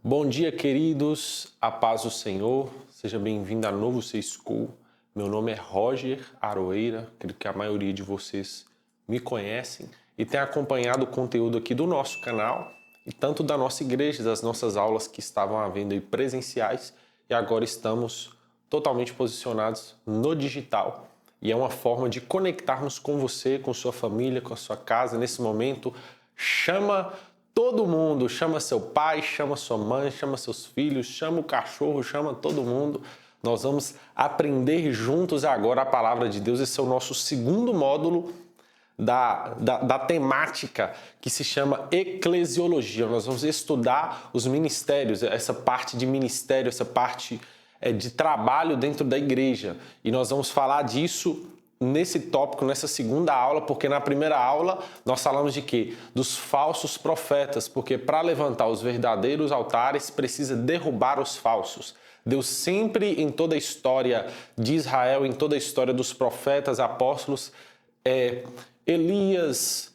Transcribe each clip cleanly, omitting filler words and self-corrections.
Bom dia, queridos, a paz do Senhor, seja bem-vindo a Novo C School. Meu nome é Roger Aroeira, creio que a maioria de vocês me conhecem e tem acompanhado o conteúdo aqui do nosso canal e tanto da nossa igreja, das nossas aulas que estavam havendo aí presenciais e agora estamos totalmente posicionados no digital. E é uma forma de conectarmos com você, com sua família, com a sua casa. Nesse momento, chama todo mundo, chama seu pai, chama sua mãe, chama seus filhos, chama o cachorro, chama todo mundo. Nós vamos aprender juntos agora a palavra de Deus. Esse é o nosso segundo módulo da temática que se chama eclesiologia. Nós vamos estudar os ministérios, essa parte de ministério, essa parte de trabalho dentro da igreja. E nós vamos falar disso nesse tópico, nessa segunda aula, porque na primeira aula nós falamos de quê? Dos falsos profetas, porque para levantar os verdadeiros altares precisa derrubar os falsos. Deus sempre, em toda a história de Israel, em toda a história dos profetas, apóstolos, Elias,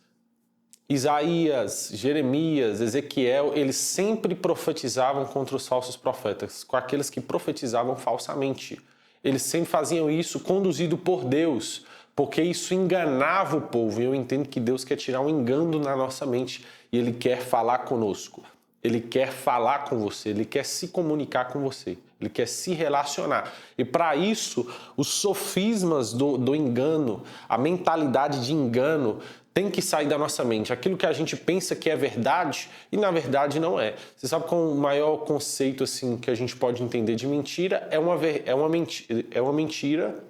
Isaías, Jeremias, Ezequiel, eles sempre profetizavam contra os falsos profetas, com aqueles que profetizavam falsamente. Eles sempre faziam isso conduzido por Deus, porque isso enganava o povo. E eu entendo que Deus quer tirar um engano na nossa mente e Ele quer falar conosco. Ele quer falar com você, Ele quer se comunicar com você, Ele quer se relacionar. E para isso, os sofismas do engano, a mentalidade de engano, tem que sair da nossa mente. Aquilo que a gente pensa que é verdade e na verdade não é. Você sabe qual o maior conceito assim que a gente pode entender de mentira? É uma mentira,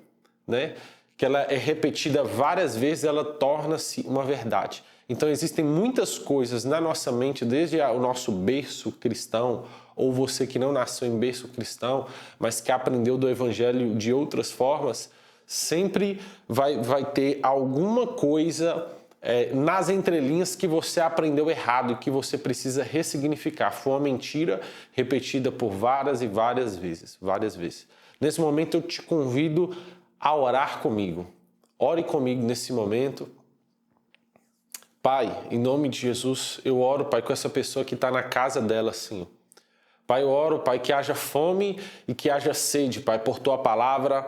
né? Que ela é repetida várias vezes, ela torna-se uma verdade. Então existem muitas coisas na nossa mente, desde o nosso berço cristão, ou você que não nasceu em berço cristão, mas que aprendeu do evangelho de outras formas, sempre vai ter alguma coisa nas entrelinhas que você aprendeu errado e que você precisa ressignificar. Foi uma mentira repetida por várias e várias vezes. Nesse momento eu te convido a orar comigo. Ore comigo nesse momento. Pai, em nome de Jesus, eu oro, Pai, com essa pessoa que está na casa dela, Senhor. Pai, eu oro, Pai, que haja fome e que haja sede, Pai, por Tua palavra.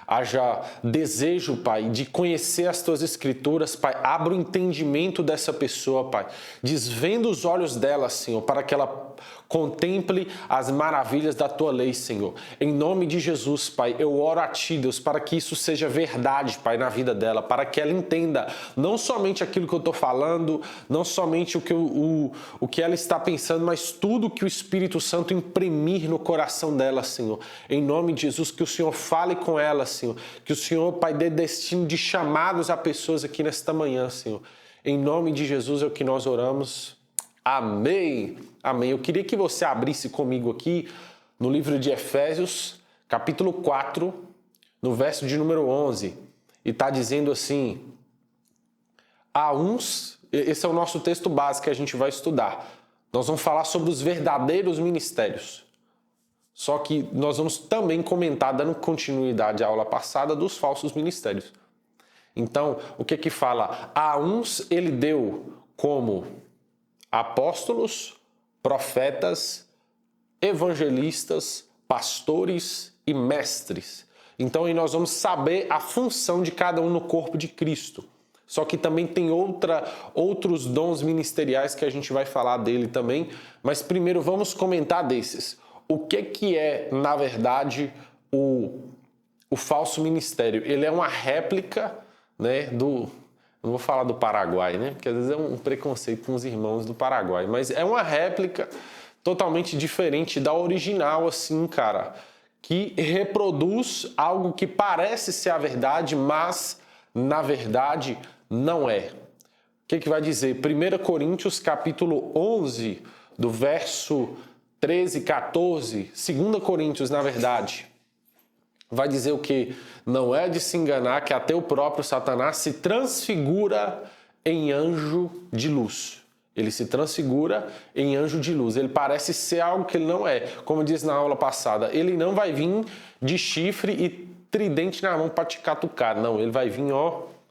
Haja desejo, Pai, de conhecer as Tuas Escrituras, Pai. Abra o entendimento dessa pessoa, Pai. Desvenda os olhos dela, Senhor, para que ela contemple as maravilhas da Tua lei, Senhor. Em nome de Jesus, Pai, eu oro a Ti, Deus, para que isso seja verdade, Pai, na vida dela, para que ela entenda não somente aquilo que eu estou falando, não somente o que ela está pensando, mas tudo que o Espírito Santo imprimir no coração dela, Senhor. Em nome de Jesus, que o Senhor fale com ela, Senhor. Que o Senhor, Pai, dê destino de chamados a pessoas aqui nesta manhã, Senhor. Em nome de Jesus é o que nós oramos. Amém. Amém. Eu queria que você abrisse comigo aqui no livro de Efésios, capítulo 4, no verso de número 11. E está dizendo assim: há uns, esse é o nosso texto básico que a gente vai estudar. Nós vamos falar sobre os verdadeiros ministérios. Só que nós vamos também comentar, dando continuidade à aula passada, dos falsos ministérios. Então, o que fala? A uns ele deu como apóstolos, profetas, evangelistas, pastores e mestres. Então, aí nós vamos saber a função de cada um no corpo de Cristo. Só que também tem outros dons ministeriais que a gente vai falar dele também. Mas primeiro vamos comentar desses. O que é, na verdade, o falso ministério? Ele é uma réplica, né, não vou falar do Paraguai, né, porque às vezes é um preconceito com os irmãos do Paraguai, mas é uma réplica totalmente diferente da original, assim, cara, que reproduz algo que parece ser a verdade, mas, na verdade, não é. O que vai dizer? 1 Coríntios, capítulo 11, do verso 13, 14, 2 Coríntios, na verdade, vai dizer o que? Não é de se enganar que até o próprio Satanás se transfigura em anjo de luz. Ele se transfigura em anjo de luz. Ele parece ser algo que ele não é. Como eu disse na aula passada, ele não vai vir de chifre e tridente na mão para te catucar. Não, ele vai vir,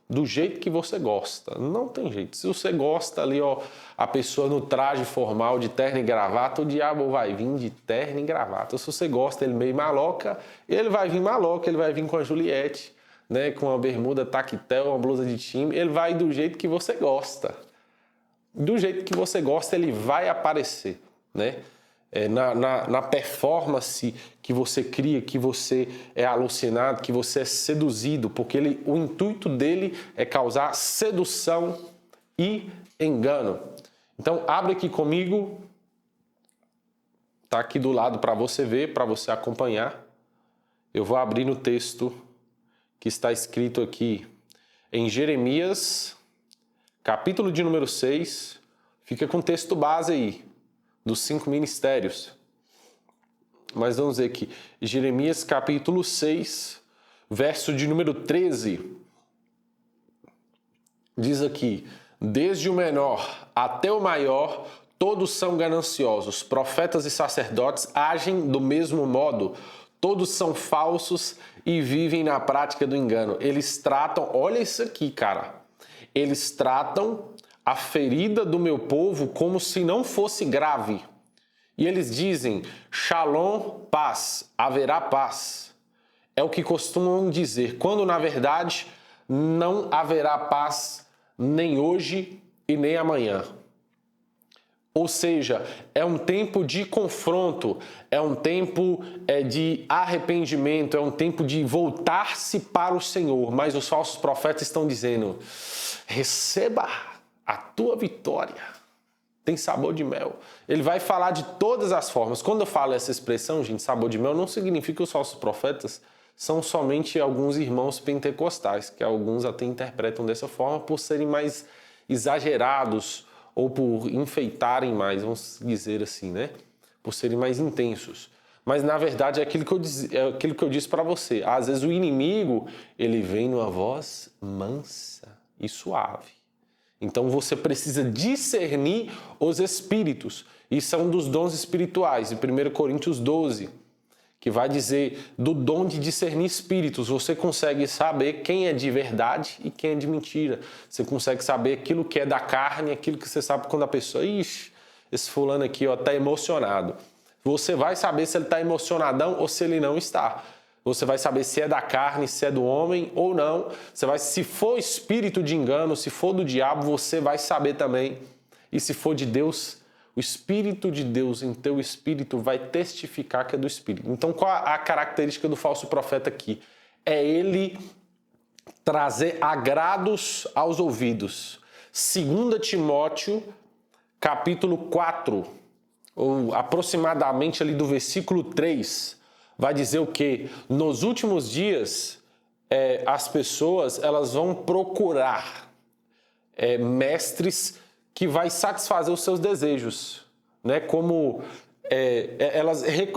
do jeito que você gosta. Não tem jeito. Se você gosta ali, ó, a pessoa no traje formal de terno e gravata, o diabo vai vir de terno e gravata. Se você gosta ele meio maloca, ele vai vir maloca, ele vai vir com a Juliette, né, com uma bermuda tactel, uma blusa de time, ele vai do jeito que você gosta. Do jeito que você gosta, ele vai aparecer, né? Na performance que você cria, que você é alucinado, que você é seduzido, porque o intuito dele é causar sedução e engano. Então, abre aqui comigo, tá aqui do lado para você ver, para você acompanhar. Eu vou abrir no texto que está escrito aqui em Jeremias, capítulo de número 6, fica com o texto base aí, dos 5 ministérios. Mas vamos ver aqui, Jeremias capítulo 6, verso de número 13, diz aqui: desde o menor até o maior, todos são gananciosos, profetas e sacerdotes agem do mesmo modo, todos são falsos e vivem na prática do engano. Eles tratam, olha isso aqui, cara, eles tratam a ferida do meu povo como se não fosse grave. E eles dizem, Shalom, paz, haverá paz. É o que costumam dizer, quando na verdade não haverá paz nem hoje e nem amanhã. Ou seja, é um tempo de confronto, é um tempo de arrependimento, é um tempo de voltar-se para o Senhor. Mas os falsos profetas estão dizendo, receba a tua vitória, tem sabor de mel. Ele vai falar de todas as formas. Quando eu falo essa expressão, gente, sabor de mel, não significa que os falsos profetas são somente alguns irmãos pentecostais, que alguns até interpretam dessa forma por serem mais exagerados ou por enfeitarem mais, vamos dizer assim, né? Por serem mais intensos. Mas, na verdade, é aquilo que eu disse para você. Às vezes o inimigo, ele vem numa voz mansa e suave. Então você precisa discernir os espíritos. Isso é um dos dons espirituais, em 1 Coríntios 12, que vai dizer do dom de discernir espíritos. Você consegue saber quem é de verdade e quem é de mentira. Você consegue saber aquilo que é da carne, aquilo que você sabe quando a pessoa, ixi, esse fulano aqui está emocionado. Você vai saber se ele está emocionadão ou se ele não está. Você vai saber se é da carne, se é do homem ou não. Se for espírito de engano, se for do diabo, você vai saber também. E se for de Deus, o Espírito de Deus em teu espírito vai testificar que é do Espírito. Então, qual a característica do falso profeta aqui? É ele trazer agrados aos ouvidos. 2 Timóteo, capítulo 4, ou aproximadamente ali do versículo 3, vai dizer o quê? Nos últimos dias, as pessoas elas vão procurar mestres que vai satisfazer os seus desejos, né? Como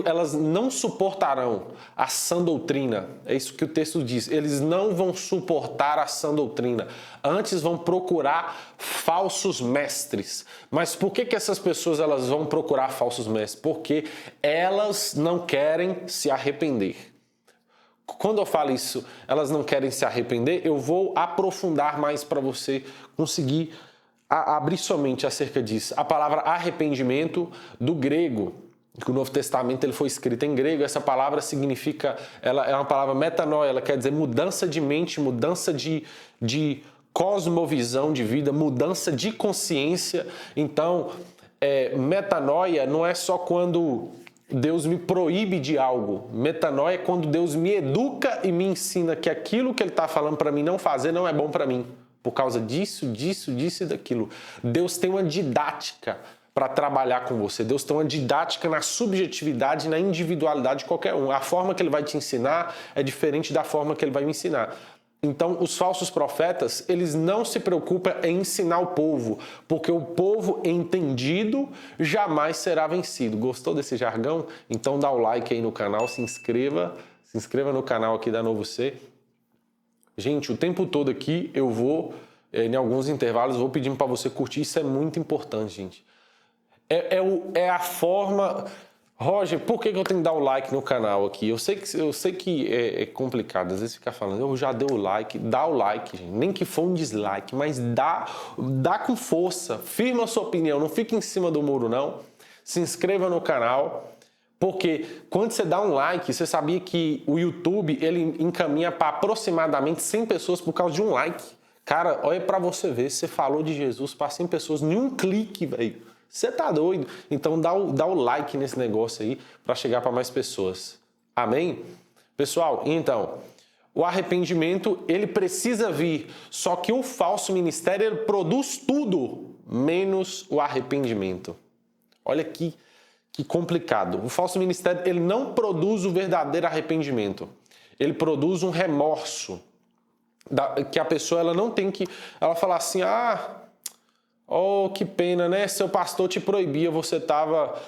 elas não suportarão a sã doutrina. É isso que o texto diz. Eles não vão suportar a sã doutrina. Antes vão procurar falsos mestres. Mas por que essas pessoas elas vão procurar falsos mestres? Porque elas não querem se arrepender. Quando eu falo isso, elas não querem se arrepender, eu vou aprofundar mais para você conseguir abrir somente acerca disso. A palavra arrependimento, do grego, que o Novo Testamento ele foi escrito em grego, essa palavra significa, ela é uma palavra metanoia, ela quer dizer mudança de mente, mudança de cosmovisão de vida, mudança de consciência. Então, metanoia não é só quando Deus me proíbe de algo. Metanoia é quando Deus me educa e me ensina que aquilo que Ele está falando para mim não fazer não é bom para mim. Por causa disso e daquilo. Deus tem uma didática para trabalhar com você. Deus tem uma didática na subjetividade e na individualidade de qualquer um. A forma que Ele vai te ensinar é diferente da forma que Ele vai me ensinar. Então, os falsos profetas, eles não se preocupam em ensinar o povo, porque o povo entendido jamais será vencido. Gostou desse jargão? Então dá o like aí no canal, se inscreva no canal aqui da Novo C. Gente, o tempo todo aqui eu vou, em alguns intervalos, vou pedindo para você curtir, isso é muito importante, gente. É a forma, Roger, por que eu tenho que dar o like no canal aqui? Eu sei que é complicado, às vezes ficar falando, eu já dei o like, dá o like, gente. Nem que for um dislike, mas dá com força, firma a sua opinião, não fique em cima do muro não. Se inscreva no canal, porque quando você dá um like, você sabia que o YouTube ele encaminha para aproximadamente 100 pessoas por causa de um like. Cara, olha para você ver, você falou de Jesus para 100 pessoas em um clique, velho. Você tá doido? Então dá o like nesse negócio aí para chegar para mais pessoas. Amém? Pessoal, então, o arrependimento, ele precisa vir. Só que o falso ministério, ele produz tudo, menos o arrependimento. Olha que complicado. O falso ministério, ele não produz o verdadeiro arrependimento. Ele produz um remorso. Que a pessoa, ela não tem que... Ela fala assim, oh, que pena, né? Seu pastor te proibia, você estava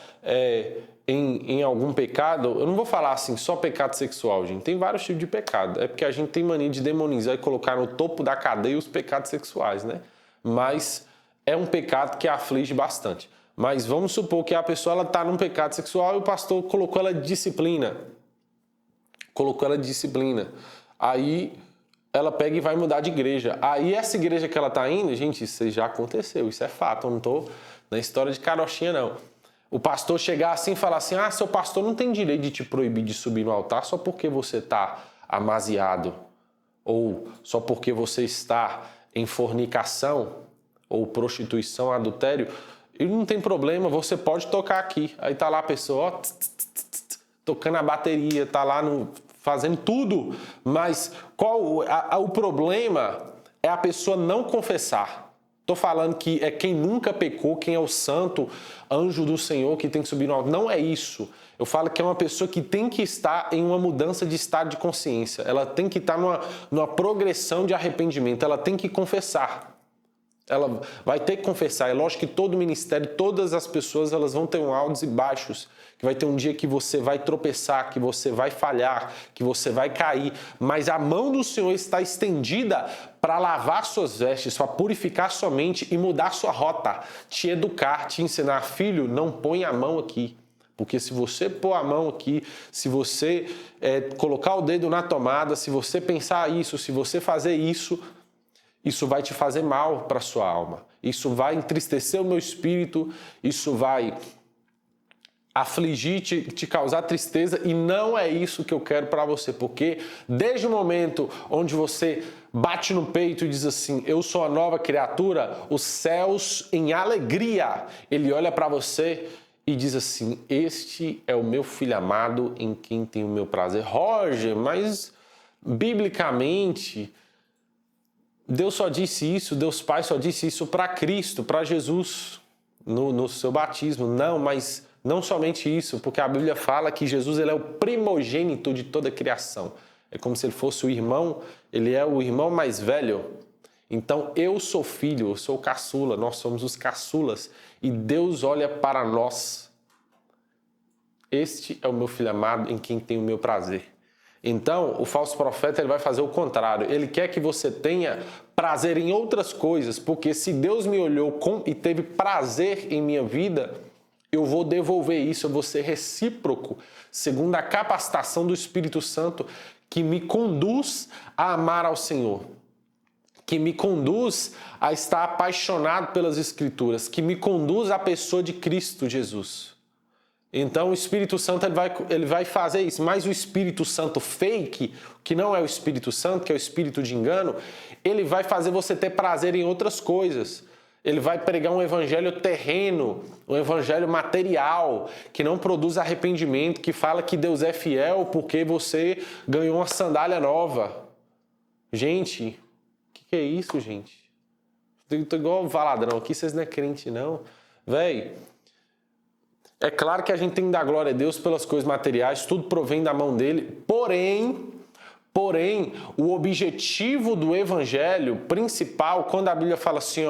em algum pecado. Eu não vou falar assim, só pecado sexual, gente. Tem vários tipos de pecado. É porque a gente tem mania de demonizar e colocar no topo da cadeia os pecados sexuais, né? Mas é um pecado que aflige bastante. Mas vamos supor que a pessoa está num pecado sexual e o pastor colocou ela de disciplina. Aí ela pega e vai mudar de igreja. Aí essa igreja que ela está indo, gente, isso já aconteceu, isso é fato, eu não estou na história de carochinha não. O pastor chegar assim e falar assim, seu pastor não tem direito de te proibir de subir no altar só porque você está amaziado, ou só porque você está em fornicação, ou prostituição, adultério, e não tem problema, você pode tocar aqui. Aí tá lá a pessoa, tocando a bateria, tá lá fazendo tudo, mas o problema é a pessoa não confessar. Estou falando que é quem nunca pecou, quem é o santo anjo do Senhor que tem que subir no alto. Não é isso. Eu falo que é uma pessoa que tem que estar em uma mudança de estado de consciência. Ela tem que estar numa progressão de arrependimento. Ela tem que confessar. Ela vai ter que confessar. É lógico que todo ministério, todas as pessoas, elas vão ter um altos e baixos. Que vai ter um dia que você vai tropeçar, que você vai falhar, que você vai cair. Mas a mão do Senhor está estendida para lavar suas vestes, para purificar sua mente e mudar sua rota. Te educar, te ensinar. Filho, não põe a mão aqui. Porque se você pôr a mão aqui, se você colocar o dedo na tomada, se você pensar isso, se você fazer isso... Isso vai te fazer mal para a sua alma. Isso vai entristecer o meu espírito. Isso vai afligir, te causar tristeza. E não é isso que eu quero para você. Porque desde o momento onde você bate no peito e diz assim, eu sou a nova criatura, os céus em alegria, ele olha para você e diz assim, este é o meu filho amado em quem tenho o meu prazer. Roger, mas biblicamente... Deus só disse isso, Deus Pai só disse isso para Cristo, para Jesus, no seu batismo. Não, mas não somente isso, porque a Bíblia fala que Jesus ele é o primogênito de toda a criação. É como se ele fosse o irmão, ele é o irmão mais velho. Então eu sou filho, eu sou o caçula, nós somos os caçulas. E Deus olha para nós. Este é o meu filho amado em quem tenho o meu prazer. Então, o falso profeta ele vai fazer o contrário. Ele quer que você tenha prazer em outras coisas, porque se Deus me olhou e teve prazer em minha vida, eu vou devolver isso, eu vou ser recíproco, segundo a capacitação do Espírito Santo, que me conduz a amar ao Senhor, que me conduz a estar apaixonado pelas Escrituras, que me conduz à pessoa de Cristo Jesus. Então o Espírito Santo ele vai fazer isso, mas o Espírito Santo fake, que não é o Espírito Santo, que é o Espírito de engano, ele vai fazer você ter prazer em outras coisas. Ele vai pregar um evangelho terreno, um evangelho material, que não produz arrependimento, que fala que Deus é fiel porque você ganhou uma sandália nova. Gente, o que é isso, gente? Tô igual o Valadrão aqui, vocês não é crente não. Véi, é claro que a gente tem que dar glória a Deus pelas coisas materiais, tudo provém da mão dele, porém, o objetivo do evangelho principal, quando a Bíblia fala assim,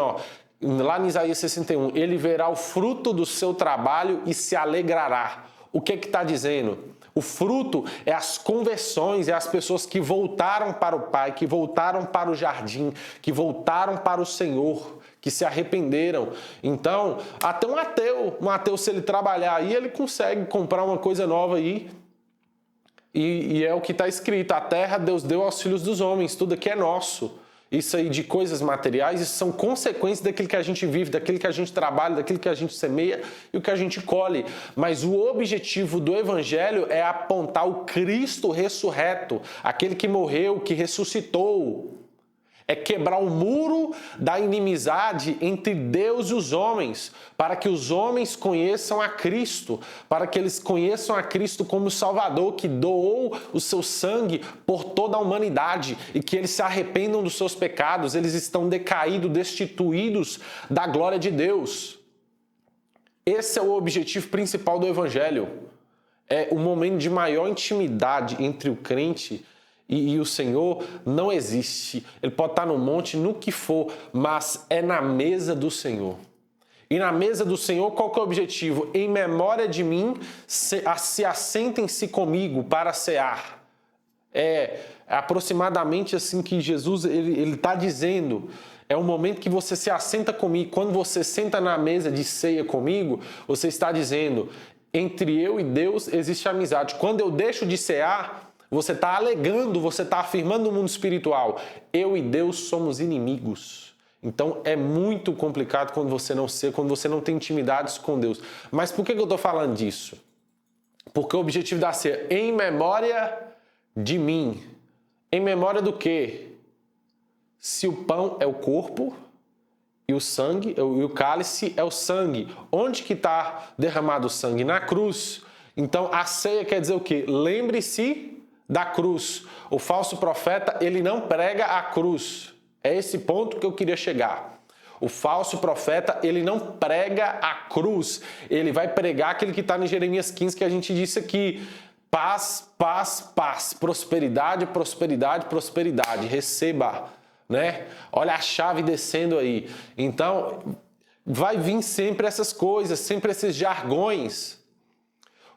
lá em Isaías 61, ele verá o fruto do seu trabalho e se alegrará. O que está dizendo? O fruto é as conversões, é as pessoas que voltaram para o Pai, que voltaram para o jardim, que voltaram para o Senhor, que se arrependeram. Então, até um ateu, se ele trabalhar aí, ele consegue comprar uma coisa nova aí. E é o que está escrito: a terra Deus deu aos filhos dos homens, tudo aqui é nosso. Isso aí de coisas materiais, isso são consequências daquilo que a gente vive, daquilo que a gente trabalha, daquilo que a gente semeia e o que a gente colhe. Mas o objetivo do Evangelho é apontar o Cristo ressurreto, aquele que morreu, que ressuscitou. É quebrar o muro da inimizade entre Deus e os homens, para que os homens conheçam a Cristo, para que eles conheçam a Cristo como Salvador, que doou o seu sangue por toda a humanidade e que eles se arrependam dos seus pecados. Eles estão decaídos, destituídos da glória de Deus. Esse é o objetivo principal do Evangelho. É o momento de maior intimidade entre o crente e o Senhor. Não existe. Ele pode estar no monte, no que for, mas é na mesa do Senhor. E na mesa do Senhor, qual que é o objetivo? Em memória de mim, se assentem-se comigo para cear. É aproximadamente assim que Jesus ele está dizendo. É um momento que você se assenta comigo. Quando você senta na mesa de ceia comigo, você está dizendo: entre eu e Deus existe amizade. Quando eu deixo de cear, você está alegando, você está afirmando no mundo espiritual: eu e Deus somos inimigos. Então é muito complicado quando você não tem intimidades com Deus. Mas por que eu estou falando disso? Porque o objetivo da ceia é em memória de mim. Em memória do quê? Se o pão é o corpo e o sangue, e o cálice é o sangue. Onde que está derramado o sangue? Na cruz. Então a ceia quer dizer o quê? Lembre-se da cruz. O falso profeta, ele não prega a cruz. É esse ponto que eu queria chegar. O falso profeta, ele não prega a cruz. Ele vai pregar aquele que está em Jeremias 15, que a gente disse aqui: paz, paz, paz, prosperidade, prosperidade, prosperidade, receba, né? Olha a chave descendo aí. Então, vai vir sempre essas coisas, sempre esses jargões.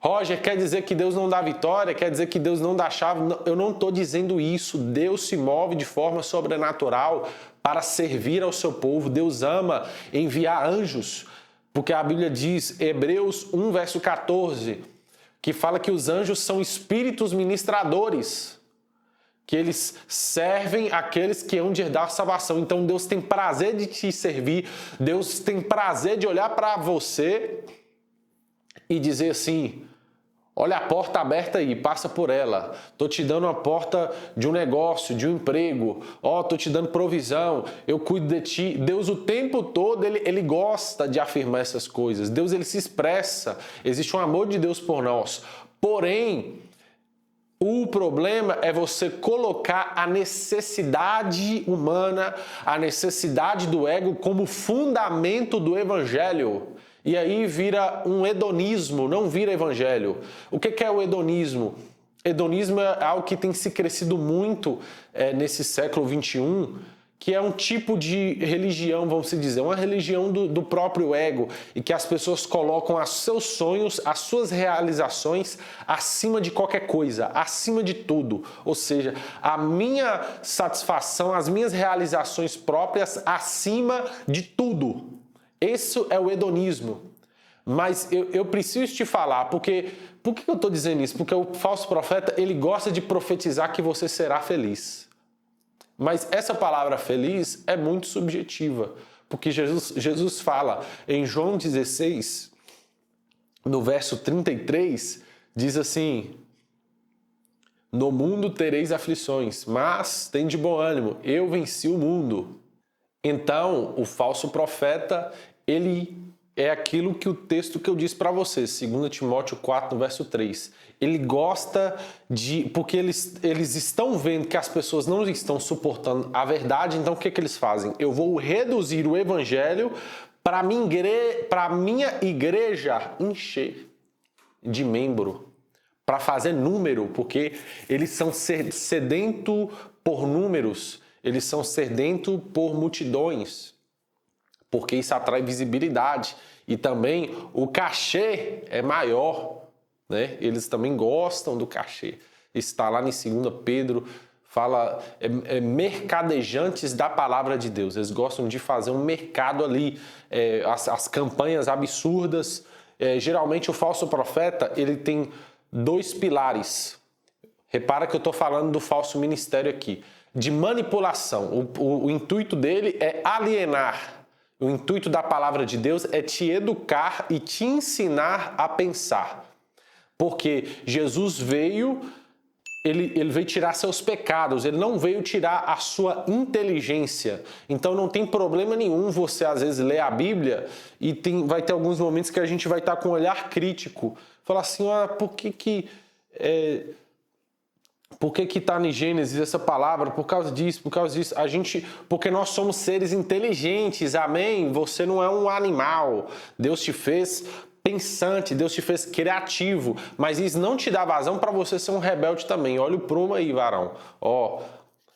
Roger, quer dizer que Deus não dá vitória? Quer dizer que Deus não dá chave? Não, eu não estou dizendo isso. Deus se move de forma sobrenatural para servir ao seu povo. Deus ama enviar anjos, porque a Bíblia diz, Hebreus 1, verso 14, que fala que os anjos são espíritos ministradores, que eles servem aqueles que hão de herdar salvação. Então Deus tem prazer de te servir, Deus tem prazer de olhar para você e dizer assim: olha a porta aberta aí, passa por ela. Tô te dando uma porta de um negócio, de um emprego. Tô te dando provisão, eu cuido de ti. Deus o tempo todo, ele gosta de afirmar essas coisas. Deus, ele se expressa. Existe um amor de Deus por nós. Porém, o problema é você colocar a necessidade humana, a necessidade do ego como fundamento do evangelho. E aí vira um hedonismo, não vira evangelho. O que é o hedonismo? Hedonismo é algo que tem se crescido muito nesse século XXI, que é um tipo de religião, vamos dizer, uma religião do próprio ego, e que as pessoas colocam os seus sonhos, as suas realizações acima de qualquer coisa, acima de tudo. Ou seja, a minha satisfação, as minhas realizações próprias acima de tudo. Esse é o hedonismo. Mas eu preciso te falar, por que eu estou dizendo isso? Porque o falso profeta, ele gosta de profetizar que você será feliz. Mas essa palavra feliz é muito subjetiva, porque Jesus fala em João 16, no verso 33, diz assim: no mundo tereis aflições, mas tem de bom ânimo, eu venci o mundo. Então, o falso profeta, ele é aquilo que o texto que eu disse para vocês, 2 Timóteo 4, no verso 3. Ele gosta de... porque eles estão vendo que as pessoas não estão suportando a verdade, então o que eles fazem? Eu vou reduzir o evangelho para a minha igreja encher de membro, para fazer número, porque eles são sedentos por números, eles são sedentos por multidões, porque isso atrai visibilidade e também o cachê é maior, né? Eles também gostam do cachê. Está lá em 2 Pedro, fala mercadejantes da palavra de Deus. Eles gostam de fazer um mercado ali, as campanhas absurdas. Geralmente o falso profeta, ele tem 2 pilares. Repara que eu estou falando do falso ministério aqui. De manipulação. O intuito dele é alienar. O intuito da palavra de Deus é te educar e te ensinar a pensar. Porque Jesus veio, ele veio tirar seus pecados, ele não veio tirar a sua inteligência. Então não tem problema nenhum você às vezes ler a Bíblia e vai ter alguns momentos que a gente vai estar com um olhar crítico. Falar assim, por que está em Gênesis essa palavra? Por causa disso. Porque nós somos seres inteligentes, amém? Você não é um animal. Deus te fez pensante, Deus te fez criativo, mas isso não te dá vazão para você ser um rebelde também. Olha o prumo aí, varão.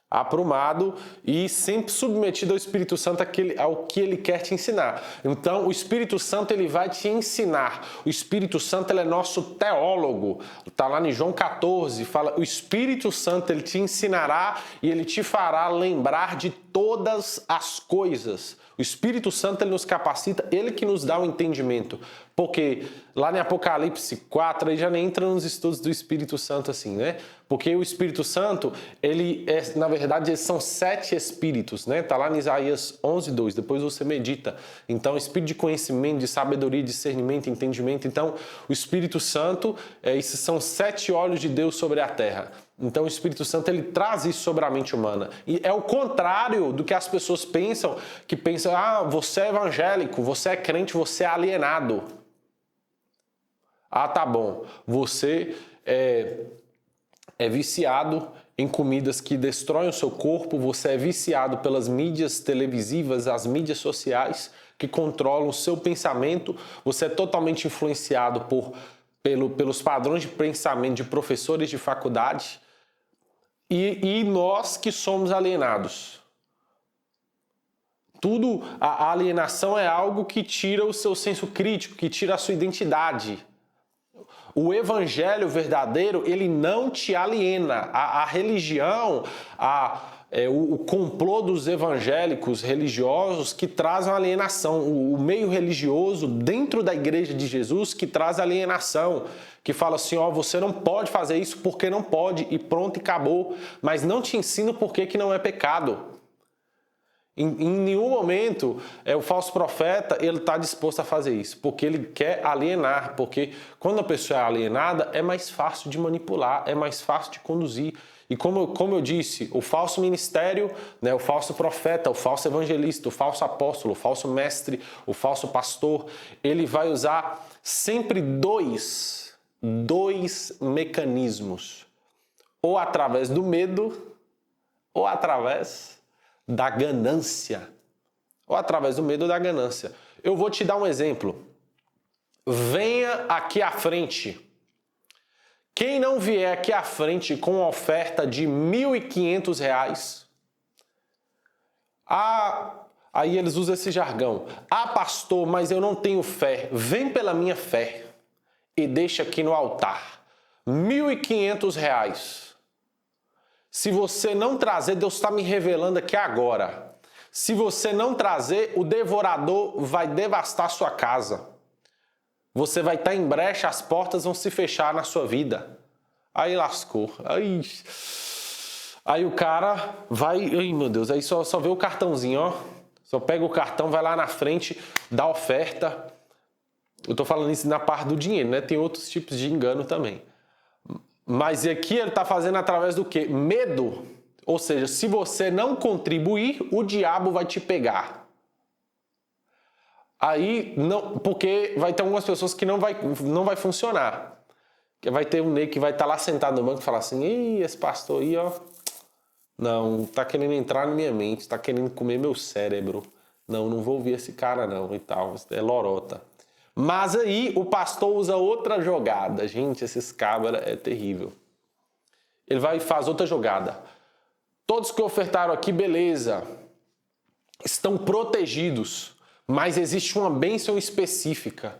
Aprumado e sempre submetido ao Espírito Santo ao que ele quer te ensinar. Então, o Espírito Santo ele vai te ensinar. O Espírito Santo ele é nosso teólogo. Está lá em João 14, fala, o Espírito Santo ele te ensinará e ele te fará lembrar de todas as coisas. O Espírito Santo ele nos capacita, ele que nos dá o entendimento. Porque lá em Apocalipse 4, aí já nem entra nos estudos do Espírito Santo assim, né? Porque o Espírito Santo, na verdade, eles são 7 espíritos, né? Tá lá em Isaías 11:2, depois você medita. Então, espírito de conhecimento, de sabedoria, discernimento, entendimento. Então, o Espírito Santo, esses são 7 olhos de Deus sobre a terra. Então, o Espírito Santo, ele traz isso sobre a mente humana. E é o contrário do que as pessoas pensam, que pensam, você é evangélico, você é crente, você é alienado. Tá bom, você é viciado em comidas que destroem o seu corpo, você é viciado pelas mídias televisivas, as mídias sociais que controlam o seu pensamento, você é totalmente influenciado pelos padrões de pensamento de professores de faculdade e nós que somos alienados. A alienação é algo que tira o seu senso crítico, que tira a sua identidade. O evangelho verdadeiro, ele não te aliena. A religião, o complô dos evangélicos religiosos que traz uma alienação. O meio religioso dentro da igreja de Jesus que traz alienação. Que fala assim, você não pode fazer isso porque não pode e pronto e acabou. Mas não te ensina por que não é pecado. Em nenhum momento o falso profeta ele está disposto a fazer isso, porque ele quer alienar, porque quando a pessoa é alienada é mais fácil de manipular, é mais fácil de conduzir. E como eu disse, o falso ministério, né, o falso profeta, o falso evangelista, o falso apóstolo, o falso mestre, o falso pastor, ele vai usar sempre dois mecanismos, ou através do medo, ou através da ganância, ou através do medo da ganância. Eu vou te dar um exemplo. Venha aqui à frente. Quem não vier aqui à frente com uma oferta de R$ 1.500, aí eles usam esse jargão. Pastor, mas eu não tenho fé. Vem pela minha fé e deixa aqui no altar. R$ 1.500. Se você não trazer, Deus está me revelando aqui agora. Se você não trazer, o devorador vai devastar sua casa. Você vai estar em brecha, as portas vão se fechar na sua vida. Aí lascou. Aí o cara vai... Ai, meu Deus, aí só vê o cartãozinho, ó. Só pega o cartão, vai lá na frente, dá oferta. Eu estou falando isso na parte do dinheiro, né? Tem outros tipos de engano também. Mas aqui ele está fazendo através do quê? Medo. Ou seja, se você não contribuir, o diabo vai te pegar. Aí, não, porque vai ter algumas pessoas que não vai funcionar. Que vai ter um nego que vai estar lá sentado no banco e falar assim, ih, esse pastor aí, ó, não, tá querendo entrar na minha mente, tá querendo comer meu cérebro. Não vou ouvir esse cara não e tal, é lorota. Mas aí o pastor usa outra jogada. Gente, esses cabras é terrível. Ele vai e faz outra jogada. Todos que ofertaram aqui, beleza, estão protegidos, mas existe uma bênção específica.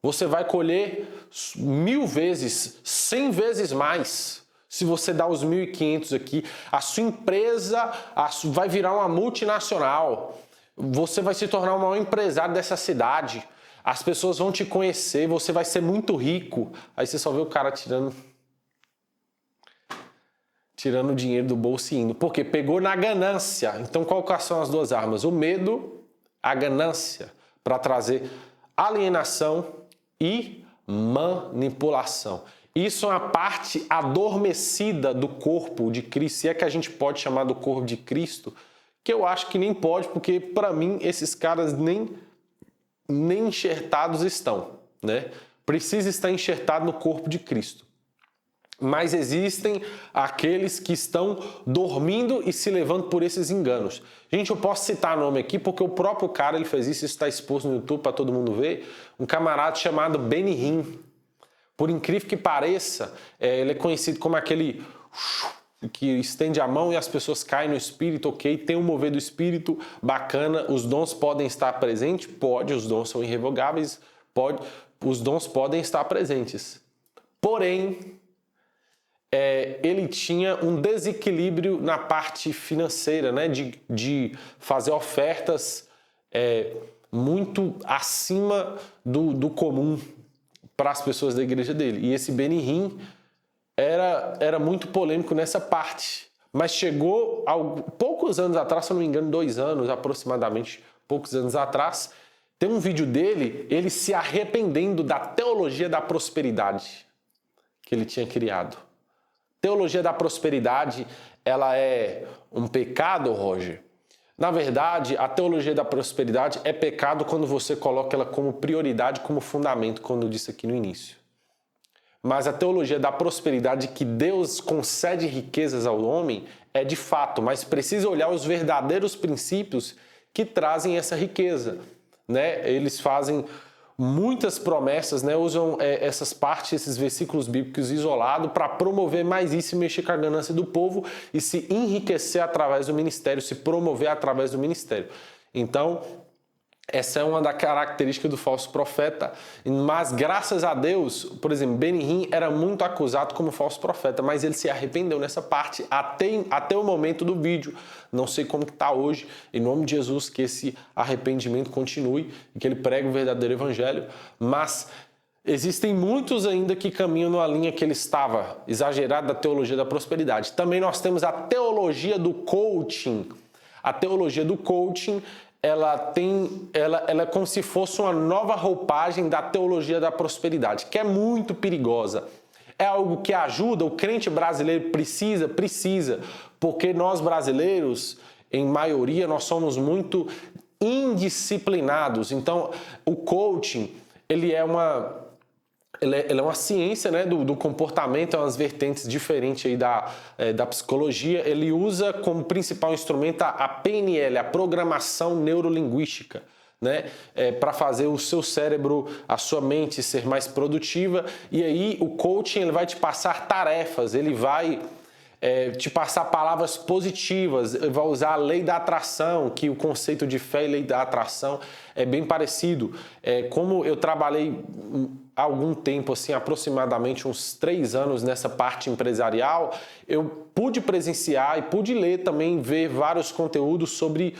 Você vai colher 1000 vezes, 100 vezes mais. Se você dá os 1.500 aqui, a sua empresa vai virar uma multinacional. Você vai se tornar o maior empresário dessa cidade. As pessoas vão te conhecer, você vai ser muito rico. Aí você só vê o cara tirando o dinheiro do bolso e indo. Porque pegou na ganância. Então quais são as duas armas? O medo, a ganância, para trazer alienação e manipulação. Isso é uma parte adormecida do corpo de Cristo, se é que a gente pode chamar do corpo de Cristo, que eu acho que nem pode, porque para mim esses caras nem enxertados estão, né? Precisa estar enxertado no corpo de Cristo. Mas existem aqueles que estão dormindo e se levando por esses enganos. Gente, eu posso citar nome aqui porque o próprio cara ele fez isso está exposto no YouTube para todo mundo ver. Um camarada chamado Benny Hinn. Por incrível que pareça, ele é conhecido como aquele que estende a mão e as pessoas caem no espírito, ok? Tem um mover do espírito bacana. Os dons podem estar presentes? Pode, os dons são irrevogáveis. Pode, os dons podem estar presentes. Porém, ele tinha um desequilíbrio na parte financeira, né? De fazer ofertas muito acima do comum para as pessoas da igreja dele. E esse Benny Hinn era muito polêmico nessa parte. Mas chegou poucos anos atrás, se eu não me engano, 2 anos aproximadamente, poucos anos atrás, tem um vídeo dele, ele se arrependendo da teologia da prosperidade que ele tinha criado. Teologia da prosperidade, ela é um pecado, Roger? Na verdade, a teologia da prosperidade é pecado quando você coloca ela como prioridade, como fundamento, como eu disse aqui no início. Mas a teologia da prosperidade, que Deus concede riquezas ao homem, é de fato, mas precisa olhar os verdadeiros princípios que trazem essa riqueza, né? Eles fazem muitas promessas, né? Usam essas partes, esses versículos bíblicos isolados para promover mais isso e mexer com a ganância do povo e se enriquecer através do ministério, se promover através do ministério. Então, essa é uma das características do falso profeta, mas graças a Deus, por exemplo, Benny Hinn era muito acusado como falso profeta, mas ele se arrependeu nessa parte até o momento do vídeo. Não sei como está hoje, em nome de Jesus, que esse arrependimento continue e que ele pregue o verdadeiro evangelho, mas existem muitos ainda que caminham numa linha que ele estava, exagerado da teologia da prosperidade. Também nós temos a teologia do coaching. A teologia do coaching ela é como se fosse uma nova roupagem da teologia da prosperidade, que é muito perigosa. É algo que ajuda, o crente brasileiro precisa, porque nós brasileiros, em maioria, nós somos muito indisciplinados. Então, o coaching, ele é uma ciência, né, do comportamento, é umas vertentes diferentes aí da psicologia. Ele usa como principal instrumento a PNL, a programação neurolinguística, né, para fazer o seu cérebro, a sua mente ser mais produtiva. E aí o coaching ele vai te passar tarefas, ele vai te passar palavras positivas, vai usar a lei da atração, que o conceito de fé e lei da atração é bem parecido. Como eu trabalhei há algum tempo, assim, aproximadamente uns 3 anos nessa parte empresarial, eu pude presenciar e pude ler também, ver vários conteúdos sobre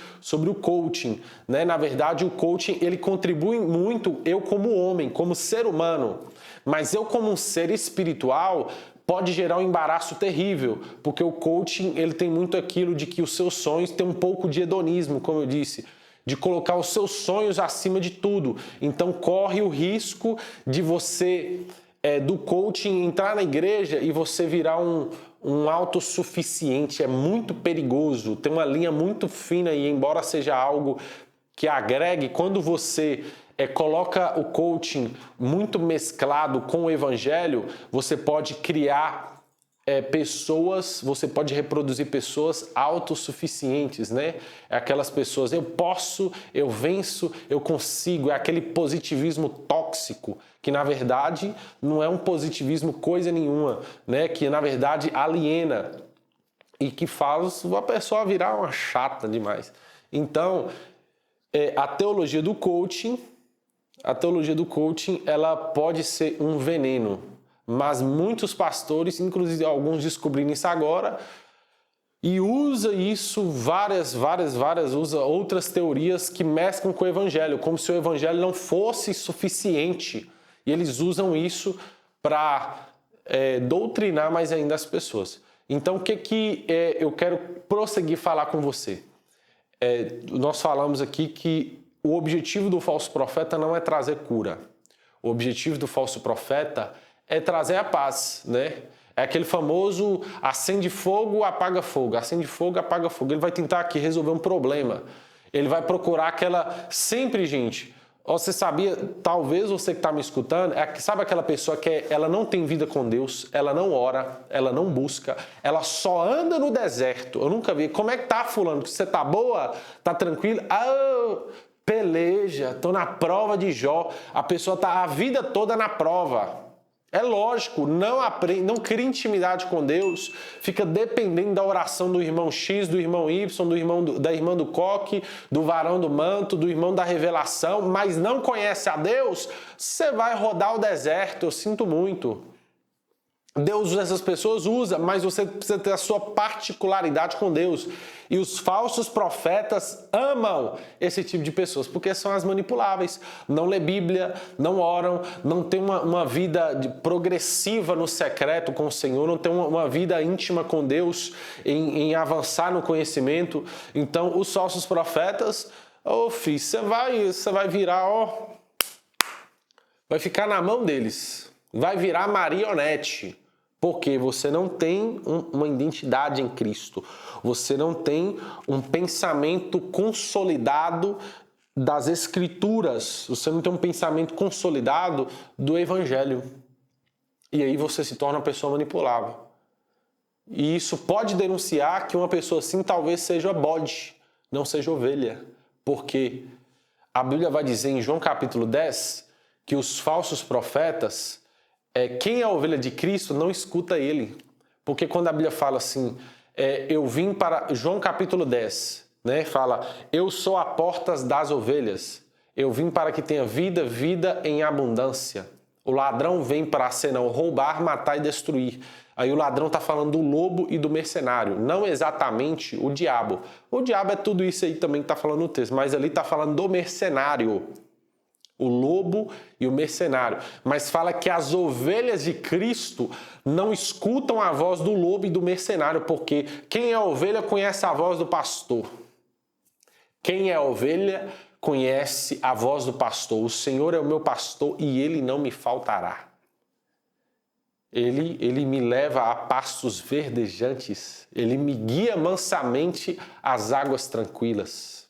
o coaching, né? Na verdade, o coaching ele contribui muito, eu como homem, como ser humano, mas eu como um ser espiritual, pode gerar um embaraço terrível, porque o coaching ele tem muito aquilo de que os seus sonhos têm um pouco de hedonismo, como eu disse, de colocar os seus sonhos acima de tudo. Então corre o risco de você, do coaching, entrar na igreja e você virar um autossuficiente. É muito perigoso, tem uma linha muito fina e embora seja algo que agregue, quando você coloca o coaching muito mesclado com o evangelho, você pode criar pessoas, você pode reproduzir pessoas autossuficientes, né? Aquelas pessoas, eu posso, eu venço, eu consigo, é aquele positivismo tóxico, que na verdade não é um positivismo coisa nenhuma, né? Que na verdade aliena e que faz a pessoa virar uma chata demais. Então, a teologia do coaching A teologia do coaching, ela pode ser um veneno, mas muitos pastores, inclusive alguns descobrindo isso agora, e usa isso usa outras teorias que mesclam com o evangelho, como se o evangelho não fosse suficiente. E eles usam isso para doutrinar mais ainda as pessoas. Então, o que eu quero prosseguir falar com você? Nós falamos aqui que o objetivo do falso profeta não é trazer cura. O objetivo do falso profeta é trazer a paz, né? É aquele famoso acende fogo, apaga fogo, acende fogo, apaga fogo. Ele vai tentar aqui resolver um problema. Ele vai procurar aquela... Sempre, gente, você sabia, talvez você que está me escutando, sabe aquela pessoa que ela não tem vida com Deus, ela não ora, ela não busca, ela só anda no deserto. Eu nunca vi. Como é que tá, fulano? Você tá boa? Tá tranquilo? Peleja, tô na prova de Jó. A pessoa tá a vida toda na prova. É lógico, não aprende, não cria intimidade com Deus, fica dependendo da oração do irmão X, do irmão Y, da irmã do coque, do varão do manto, do irmão da revelação, mas não conhece a Deus, você vai rodar o deserto, eu sinto muito. Deus usa essas pessoas, usa, mas você precisa ter a sua particularidade com Deus. E os falsos profetas amam esse tipo de pessoas, porque são as manipuláveis. Não lê Bíblia, não oram, não tem uma vida progressiva no secreto com o Senhor, não tem uma vida íntima com Deus, em avançar no conhecimento. Então, os falsos profetas, filho, você vai virar, vai ficar na mão deles. Vai virar marionete. Porque você não tem uma identidade em Cristo. Você não tem um pensamento consolidado das Escrituras. Você não tem um pensamento consolidado do Evangelho. E aí você se torna uma pessoa manipulável. E isso pode denunciar que uma pessoa assim talvez seja bode, não seja ovelha. Porque a Bíblia vai dizer em João capítulo 10 que os falsos profetas... quem é a ovelha de Cristo não escuta ele. Porque quando a Bíblia fala assim, eu vim para... João capítulo 10, né? Fala, eu sou a porta das ovelhas. Eu vim para que tenha vida, vida em abundância. O ladrão vem para senão roubar, matar e destruir. Aí o ladrão está falando do lobo e do mercenário, não exatamente o diabo. O diabo é tudo isso aí também que está falando no texto, mas ali está falando do mercenário. O lobo e o mercenário. Mas fala que as ovelhas de Cristo não escutam a voz do lobo e do mercenário, porque quem é ovelha conhece a voz do pastor. Quem é ovelha conhece a voz do pastor. O Senhor é o meu pastor e ele não me faltará. Ele me leva a pastos verdejantes. Ele me guia mansamente às águas tranquilas.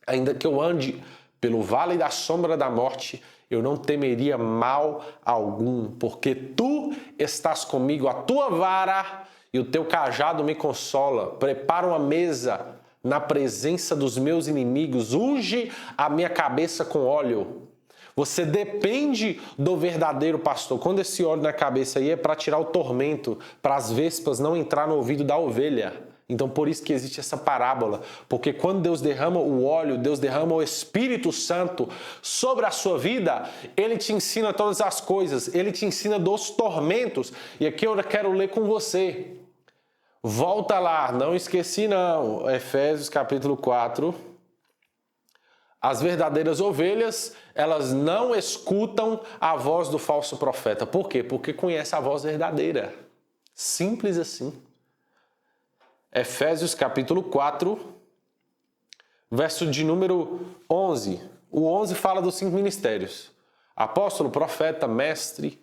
Ainda que eu ande pelo vale da sombra da morte, eu não temeria mal algum, porque tu estás comigo, a tua vara e o teu cajado me consola. Prepara uma mesa na presença dos meus inimigos, unge a minha cabeça com óleo. Você depende do verdadeiro pastor. Quando esse óleo na cabeça aí é para tirar o tormento, para as vespas não entrar no ouvido da ovelha. Então, por isso que existe essa parábola. Porque quando Deus derrama o óleo, Deus derrama o Espírito Santo sobre a sua vida, Ele te ensina todas as coisas. Ele te ensina dos tormentos. E aqui eu quero ler com você. Volta lá, não esqueci não. Efésios capítulo 4. As verdadeiras ovelhas, elas não escutam a voz do falso profeta. Por quê? Porque conhece a voz verdadeira. Simples assim. Efésios capítulo 4, verso de número 11. O 11 fala dos 5 ministérios. Apóstolo, profeta, mestre,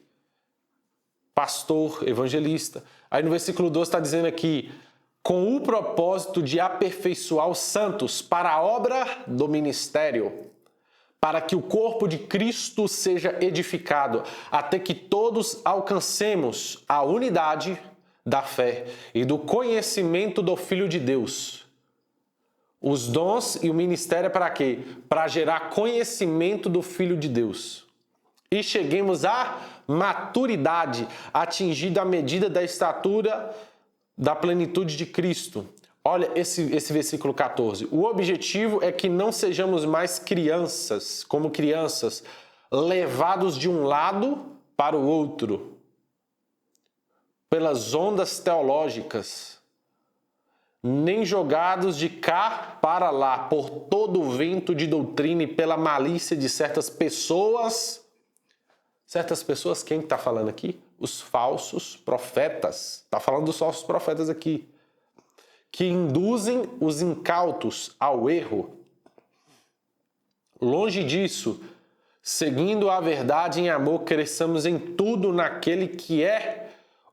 pastor, evangelista. Aí no versículo 12 está dizendo aqui, com o propósito de aperfeiçoar os santos para a obra do ministério, para que o corpo de Cristo seja edificado, até que todos alcancemos a unidade da fé e do conhecimento do Filho de Deus. Os dons e o ministério é para quê? Para gerar conhecimento do Filho de Deus. E cheguemos à maturidade, atingindo a medida da estatura da plenitude de Cristo. Olha esse versículo 14. O objetivo é que não sejamos mais crianças, como crianças, levados de um lado para o outro, pelas ondas teológicas, nem jogados de cá para lá, por todo o vento de doutrina e pela malícia de certas pessoas. Certas pessoas, quem está falando aqui? Os falsos profetas. Está falando dos falsos profetas aqui. Que induzem os incautos ao erro. Longe disso, seguindo a verdade em amor, cresçamos em tudo naquele que é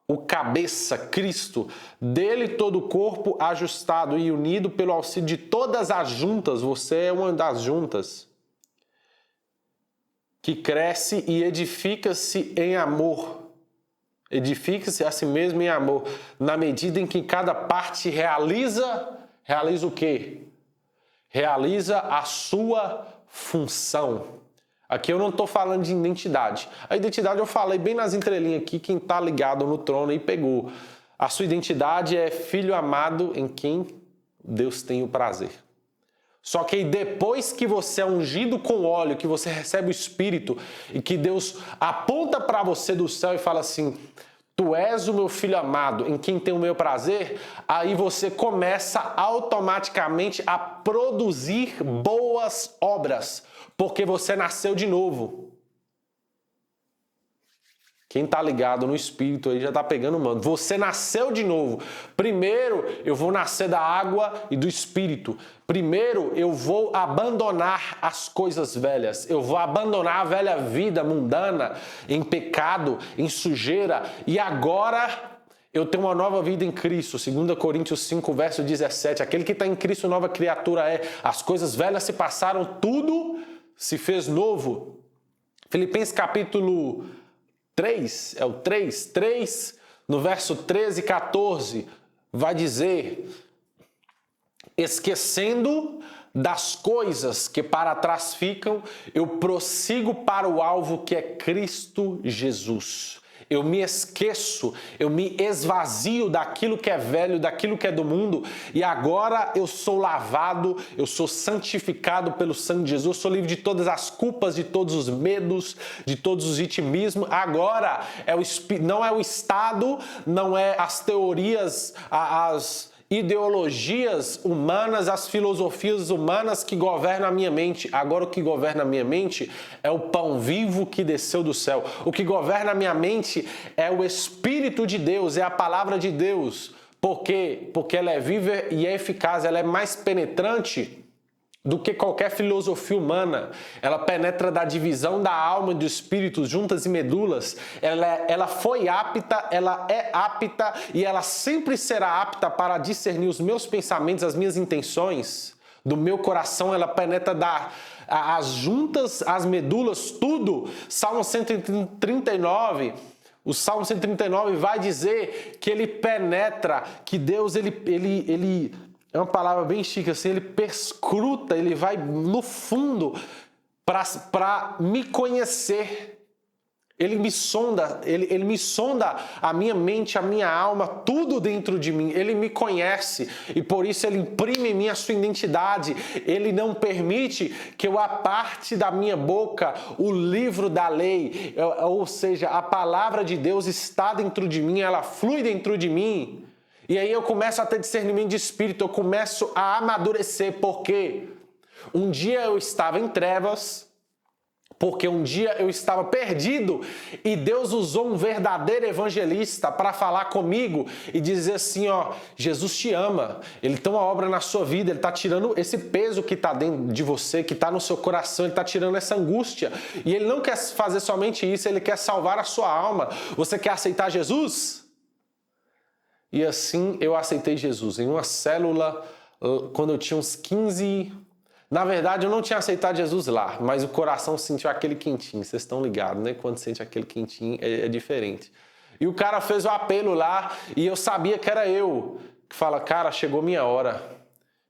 o cabeça, Cristo. Dele todo o corpo ajustado e unido pelo auxílio de todas as juntas. Você é uma das juntas. Que cresce e edifica-se em amor. Edifica-se a si mesmo em amor, na medida em que cada parte realiza o quê? Realiza a sua função. Aqui eu não estou falando de identidade. A identidade eu falei bem nas entrelinhas aqui, quem está ligado no trono e pegou. A sua identidade é filho amado em quem Deus tem o prazer. Só que depois que você é ungido com óleo, que você recebe o Espírito e que Deus aponta para você do céu e fala assim, tu és o meu filho amado, em quem tem o meu prazer, aí você começa automaticamente a produzir boas obras, porque você nasceu de novo. Quem está ligado no Espírito aí já está pegando o mando. Você nasceu de novo. Primeiro eu vou nascer da água e do Espírito. Primeiro eu vou abandonar as coisas velhas. Eu vou abandonar a velha vida mundana, em pecado, em sujeira. E agora eu tenho uma nova vida em Cristo. 2 Coríntios 5, verso 17. Aquele que está em Cristo, nova criatura é. As coisas velhas se passaram, tudo se fez novo. Filipenses capítulo 3, é o 3, no verso 13 e 14, vai dizer, esquecendo das coisas que para trás ficam, eu prossigo para o alvo que é Cristo Jesus. Eu me esqueço, eu me esvazio daquilo que é velho, daquilo que é do mundo, e agora eu sou lavado, eu sou santificado pelo sangue de Jesus, sou livre de todas as culpas, de todos os medos, de todos os vitimismos. Agora não é o Estado, não é as teorias, as ideologias humanas, as filosofias humanas que governam a minha mente. Agora o que governa a minha mente é o pão vivo que desceu do céu. O que governa a minha mente é o Espírito de Deus, é a palavra de Deus. Por quê? Porque ela é viva e é eficaz, ela é mais penetrante do que qualquer filosofia humana. Ela penetra da divisão da alma e do espírito, juntas e medulas. Ela foi apta, ela é apta e ela sempre será apta para discernir os meus pensamentos, as minhas intenções. Do meu coração, ela penetra as juntas, as medulas, tudo. Salmo 139... O Salmo 139 vai dizer que ele penetra, que Deus, ele é uma palavra bem chique, assim, ele perscruta, ele vai no fundo para me conhecer. Ele me sonda, ele me sonda a minha mente, a minha alma, tudo dentro de mim. Ele me conhece e por isso ele imprime em mim a sua identidade. Ele não permite que eu aparte da minha boca o livro da lei, ou seja, a palavra de Deus está dentro de mim, ela flui dentro de mim. E aí eu começo a ter discernimento de espírito, eu começo a amadurecer, porque um dia eu estava em trevas, porque um dia eu estava perdido e Deus usou um verdadeiro evangelista para falar comigo e dizer assim, ó, Jesus te ama, Ele tem uma obra na sua vida, Ele está tirando esse peso que está dentro de você, que está no seu coração, Ele está tirando essa angústia. E Ele não quer fazer somente isso, Ele quer salvar a sua alma. Você quer aceitar Jesus? E assim eu aceitei Jesus em uma célula quando eu tinha uns 15. Na verdade, eu não tinha aceitado Jesus lá, mas o coração sentiu aquele quentinho. Vocês estão ligados, né? Quando sente aquele quentinho é diferente. E o cara fez o apelo lá e eu sabia que era eu. Que fala, cara, chegou minha hora.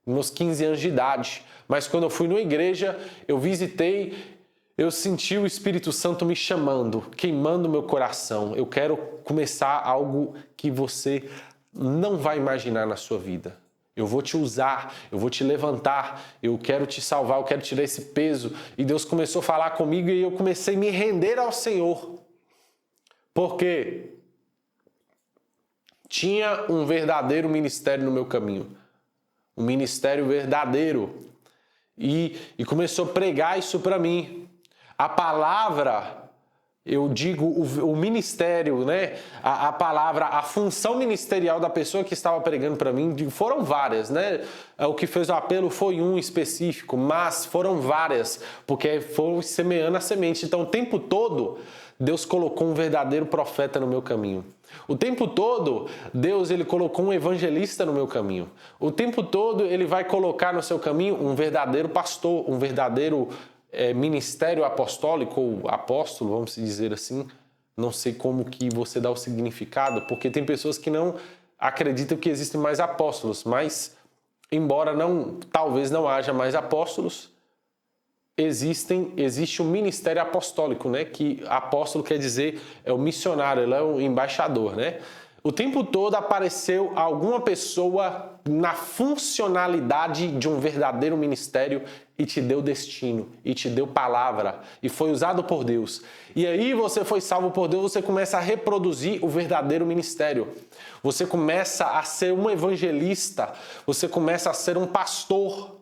Meus 15 anos de idade. Mas quando eu fui numa igreja, eu visitei, eu senti o Espírito Santo me chamando, queimando meu coração. Eu quero começar algo que você não vai imaginar na sua vida. Eu vou te usar, eu vou te levantar, eu quero te salvar, eu quero tirar esse peso. E Deus começou a falar comigo e eu comecei a me render ao Senhor. Porque tinha um verdadeiro ministério no meu caminho. Um ministério verdadeiro. E começou a pregar isso para mim. A palavra, eu digo, o ministério, né? A palavra, a função ministerial da pessoa que estava pregando para mim, foram várias, né? O que fez o apelo foi um específico, mas foram várias, porque foi semeando a semente. Então, o tempo todo, Deus colocou um verdadeiro profeta no meu caminho. O tempo todo, Deus ele colocou um evangelista no meu caminho. O tempo todo, Ele vai colocar no seu caminho um verdadeiro pastor, um verdadeiro ministério apostólico ou apóstolo, vamos dizer assim. Não sei como que você dá o significado, porque tem pessoas que não acreditam que existem mais apóstolos, mas embora talvez não haja mais apóstolos, existe um ministério apostólico, né? Que apóstolo quer dizer é o missionário, ele é o embaixador, né? O tempo todo apareceu alguma pessoa na funcionalidade de um verdadeiro ministério e te deu destino, e te deu palavra, e foi usado por Deus. E aí você foi salvo por Deus, você começa a reproduzir o verdadeiro ministério. Você começa a ser um evangelista, você começa a ser um pastor.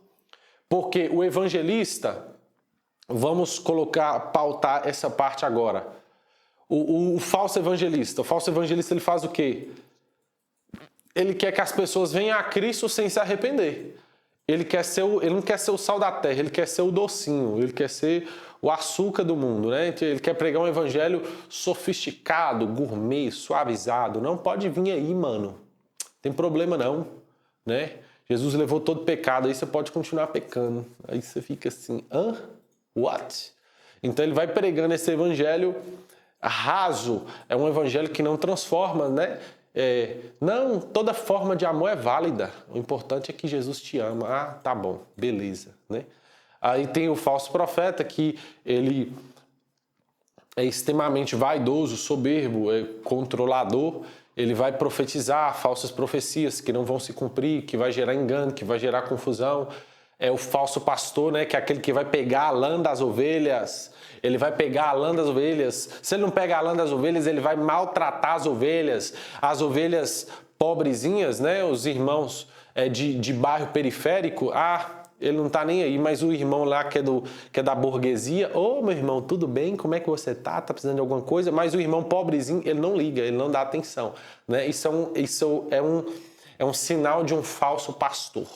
Porque o evangelista, vamos pautar essa parte agora. O falso evangelista ele faz o quê? Ele quer que as pessoas venham a Cristo sem se arrepender. Ele não quer ser o sal da terra, ele quer ser o docinho, ele quer ser o açúcar do mundo, né? Ele quer pregar um evangelho sofisticado, gourmet, suavizado. Não pode vir aí, mano. Tem problema não, né? Jesus levou todo pecado, aí você pode continuar pecando. Aí você fica assim, what? Então ele vai pregando esse evangelho raso, é um evangelho que não transforma, né? Não, toda forma de amor é válida. O importante é que Jesus te ama. Ah, tá bom, beleza, né? Aí tem o falso profeta que ele é extremamente vaidoso, soberbo, controlador. Ele vai profetizar falsas profecias que não vão se cumprir, que vai gerar engano, que vai gerar confusão. É o falso pastor, né? Que é aquele que vai pegar a lã das ovelhas. Ele vai pegar a lã das ovelhas. Se ele não pega a lã das ovelhas, ele vai maltratar as ovelhas pobrezinhas, né? Os irmãos de bairro periférico. Ele não tá nem aí, mas o irmão lá que é da burguesia, meu irmão, tudo bem? Como é que você tá? Tá precisando de alguma coisa? Mas o irmão pobrezinho, ele não liga, ele não dá atenção, né? Isso é um sinal de um falso pastor,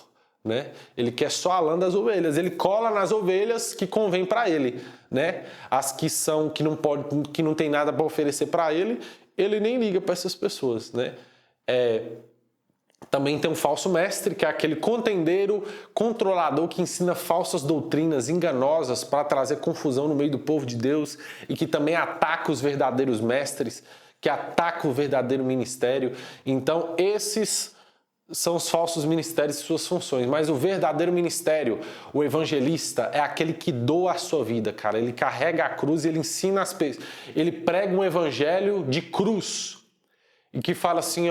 né? Ele quer só a lã das ovelhas, ele cola nas ovelhas que convém para ele, né? As que não tem nada para oferecer para ele nem liga para essas pessoas, né? Também tem um falso mestre, que é aquele contendeiro, controlador que ensina falsas doutrinas enganosas para trazer confusão no meio do povo de Deus e que também ataca os verdadeiros mestres, que ataca o verdadeiro ministério. Então, esses são os falsos ministérios e suas funções. Mas o verdadeiro ministério, o evangelista, é aquele que doa a sua vida, cara. Ele carrega a cruz e ele ensina as pessoas. Ele prega um evangelho de cruz. E que fala assim,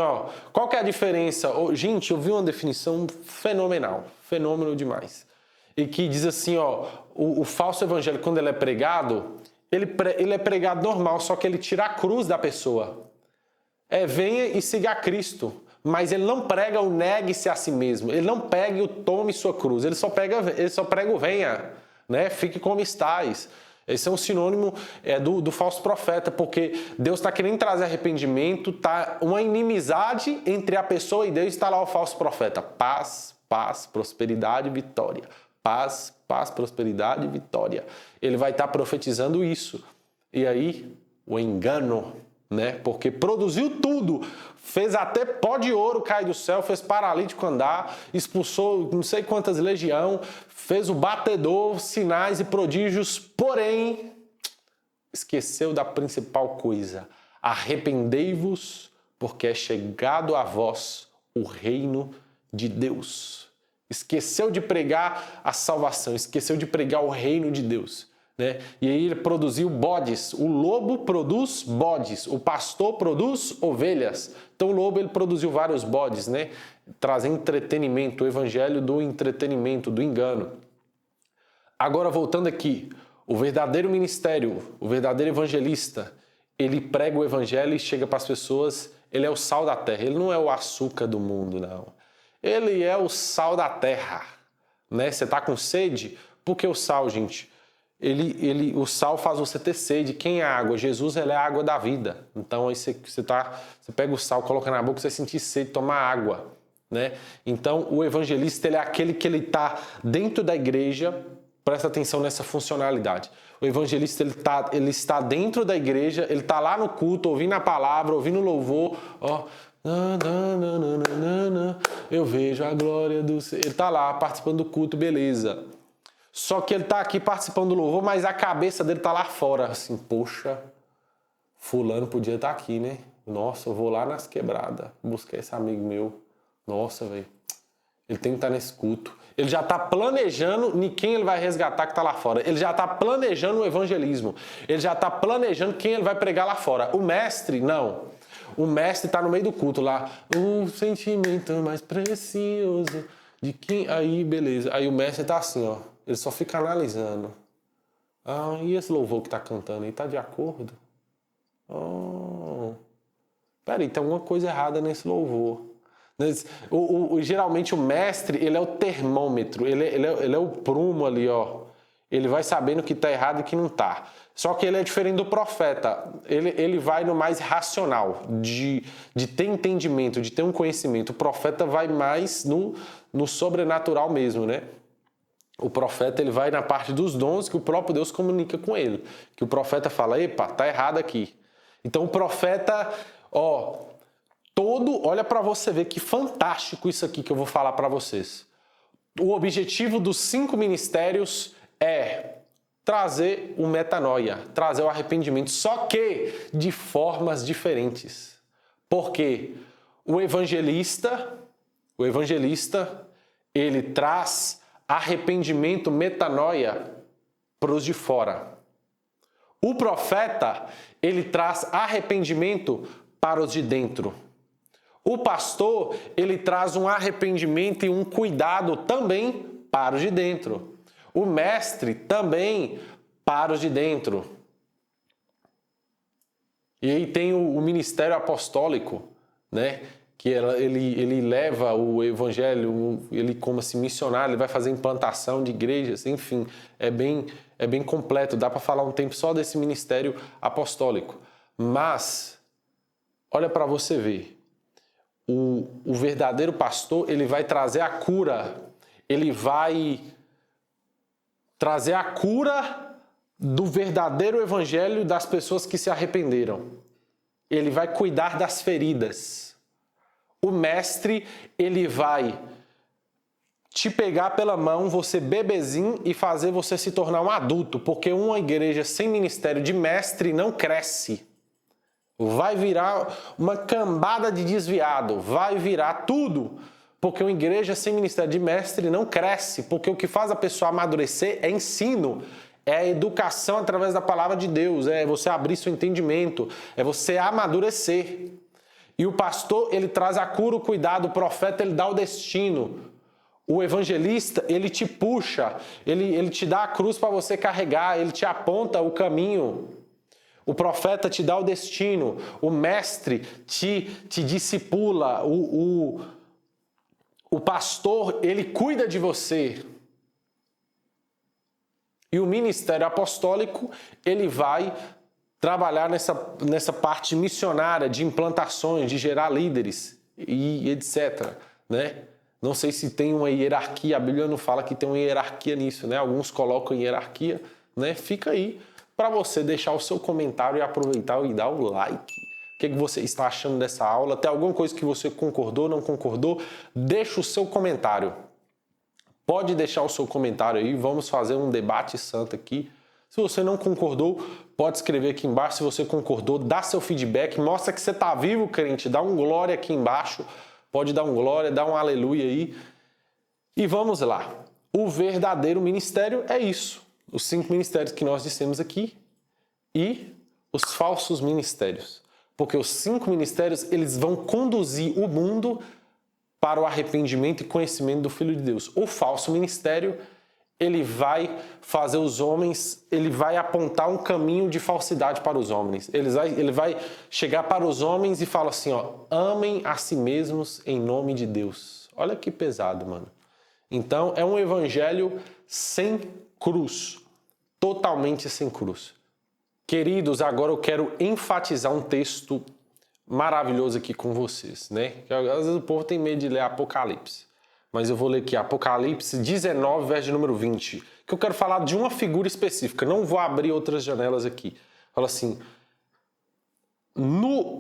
qual que é a diferença? Gente, eu vi uma definição fenomenal, fenômeno demais. E que diz assim, o falso evangelho, quando ele é pregado, ele é pregado normal, só que ele tira a cruz da pessoa. Venha e siga a Cristo. Mas ele não prega o negue-se a si mesmo. Ele não pega o tome sua cruz. Ele só prega o venha, né? Fique como estais. Esse é um sinônimo do falso profeta, porque Deus está querendo trazer arrependimento, tá uma inimizade entre a pessoa e Deus, está lá o falso profeta. Paz, paz, prosperidade, vitória. Paz, paz, prosperidade, vitória. Ele vai estar profetizando isso. E aí, o engano, né? Porque produziu tudo, fez até pó de ouro cair do céu, fez paralítico andar, expulsou não sei quantas legião, fez o batedor, sinais e prodígios, porém esqueceu da principal coisa: arrependei-vos, porque é chegado a vós o reino de Deus. Esqueceu de pregar a salvação, esqueceu de pregar o reino de Deus, né? E aí ele produziu bodes. O lobo produz bodes, o pastor produz ovelhas. Então o lobo ele produziu vários bodes, né? Trazendo entretenimento, o evangelho do entretenimento, do engano. Agora voltando aqui, o verdadeiro ministério, o verdadeiro evangelista, ele prega o evangelho e chega para as pessoas, ele é o sal da terra, ele não é o açúcar do mundo, não. Ele é o sal da terra, né? Você está com sede? Por que o sal, gente? O sal faz você ter sede. Quem é a água? Jesus, ele é a água da vida. Então aí você pega o sal, coloca na boca, você sentir sede, tomar água, né? Então o evangelista, ele é aquele que ele está dentro da igreja. Presta atenção nessa funcionalidade. O evangelista ele está dentro da igreja, ele está lá no culto, ouvindo a palavra, ouvindo o louvor, ó. Eu vejo a glória do Senhor. Ele está lá participando do culto, beleza. Só que ele está aqui participando do louvor, mas a cabeça dele está lá fora. Assim, poxa, fulano podia estar aqui, né? Nossa, eu vou lá nas quebradas buscar esse amigo meu. Nossa, velho. Ele tem que estar nesse culto. Ele já está planejando em quem ele vai resgatar que está lá fora. Ele já está planejando o evangelismo. Ele já está planejando quem ele vai pregar lá fora. O mestre, não. O mestre está no meio do culto lá. O sentimento mais precioso de quem... Aí, beleza. Aí o mestre está assim, ó. Ele só fica analisando. Ah, e esse louvor que está cantando aí? Está de acordo? Oh. Peraí, tem alguma coisa errada nesse louvor. Geralmente o mestre, ele é o termômetro, ele é o prumo ali, ó. Ele vai sabendo que está errado e que não está. Só que ele é diferente do profeta. Ele vai no mais racional, de ter entendimento, de ter um conhecimento. O profeta vai mais no sobrenatural mesmo, né? O profeta ele vai na parte dos dons que o próprio Deus comunica com ele. Que o profeta fala, epa, tá errado aqui. Então o profeta, ó... olha para você ver que fantástico isso aqui que eu vou falar para vocês. O objetivo dos 5 ministérios é trazer o metanoia, trazer o arrependimento, só que de formas diferentes. Porque o evangelista, ele traz arrependimento, metanoia para os de fora. O profeta, ele traz arrependimento para os de dentro. O pastor, ele traz um arrependimento e um cuidado também para os de dentro. O mestre também para os de dentro. E aí tem o ministério apostólico, né? Que ele leva o evangelho, ele como assim missionário, ele vai fazer implantação de igrejas, enfim, é bem completo, dá para falar um tempo só desse ministério apostólico. Mas, olha para você ver, o verdadeiro pastor, ele vai trazer a cura, ele vai trazer a cura do verdadeiro evangelho das pessoas que se arrependeram. Ele vai cuidar das feridas. O mestre, ele vai te pegar pela mão, você bebezinho, e fazer você se tornar um adulto, porque uma igreja sem ministério de mestre não cresce. Vai virar uma cambada de desviado, vai virar tudo, porque uma igreja sem ministério de mestre não cresce, porque o que faz a pessoa amadurecer é ensino, é a educação através da palavra de Deus, é você abrir seu entendimento, é você amadurecer. E o pastor, ele traz a cura, o cuidado, o profeta, ele dá o destino. O evangelista, ele te puxa, ele te dá a cruz para você carregar, ele te aponta o caminho. O profeta te dá o destino, o mestre te discipula, o pastor, ele cuida de você. E o ministério apostólico, ele vai trabalhar nessa parte missionária de implantações, de gerar líderes e etc, né? Não sei se tem uma hierarquia, a Bíblia não fala que tem uma hierarquia nisso, né? Alguns colocam hierarquia, né? Fica aí para você deixar o seu comentário e aproveitar e dar o like. O que você está achando dessa aula? Tem alguma coisa que você concordou, não concordou? Deixa o seu comentário. Pode deixar o seu comentário aí, vamos fazer um debate santo aqui. Se você não concordou, pode escrever aqui embaixo. Se você concordou, dá seu feedback, mostra que você está vivo, crente. Dá um glória aqui embaixo. Pode dar um glória, dá um aleluia aí. E vamos lá. O verdadeiro ministério é isso. os 5 ministérios que nós dissemos aqui e os falsos ministérios. Porque os 5 ministérios, eles vão conduzir o mundo para o arrependimento e conhecimento do Filho de Deus. O falso ministério, ele vai fazer os homens, ele vai apontar um caminho de falsidade para os homens. Ele vai chegar para os homens e fala assim, ó, amem a si mesmos em nome de Deus. Olha que pesado, mano. Então, é um evangelho sem cruz, totalmente sem cruz. Queridos, agora eu quero enfatizar um texto maravilhoso aqui com vocês, né? Às vezes o povo tem medo de ler Apocalipse, mas eu vou ler aqui Apocalipse 19, verso número 20, que eu quero falar de uma figura específica, não vou abrir outras janelas aqui. Fala assim,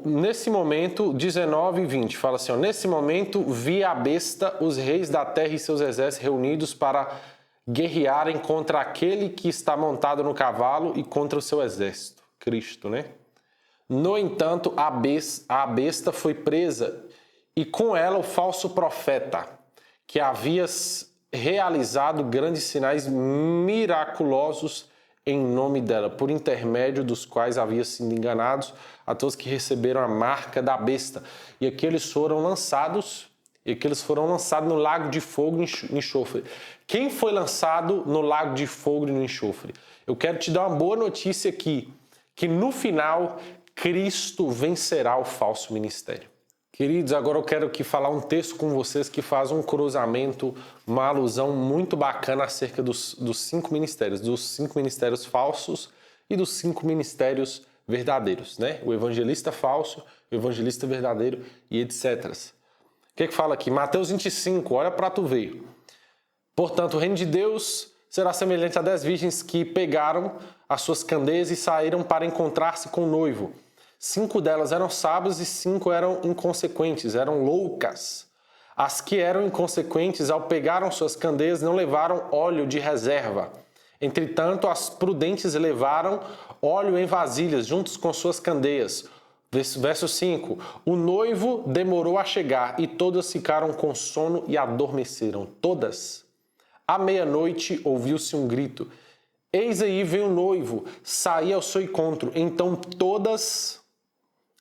nesse momento, 19 e 20, fala assim, ó, nesse momento vi a besta, os reis da terra e seus exércitos reunidos para guerrearem contra aquele que está montado no cavalo e contra o seu exército, Cristo, né? No entanto, a besta foi presa e com ela o falso profeta, que havia realizado grandes sinais miraculosos em nome dela, por intermédio dos quais havia sido enganados a todos que receberam a marca da besta. E aqueles foram lançados no lago de fogo e enxofre. Quem foi lançado no lago de fogo e no enxofre? Eu quero te dar uma boa notícia aqui, que no final Cristo vencerá o falso ministério. Queridos, agora eu quero aqui falar um texto com vocês que faz um cruzamento, uma alusão muito bacana acerca dos 5 ministérios, dos 5 ministérios falsos e dos 5 ministérios verdadeiros, né? O evangelista falso, o evangelista verdadeiro e etc. O que fala aqui? Mateus 25, olha para tu ver. Portanto, o reino de Deus será semelhante a 10 virgens que pegaram as suas candeias e saíram para encontrar-se com o noivo. 5 delas eram sábias e 5 eram inconsequentes, eram loucas. As que eram inconsequentes, ao pegaram suas candeias, não levaram óleo de reserva. Entretanto, as prudentes levaram óleo em vasilhas, juntos com suas candeias. Verso 5. O noivo demorou a chegar e todas ficaram com sono e adormeceram. Todas. À meia-noite ouviu-se um grito. Eis aí vem o noivo, saía ao seu encontro. Então todas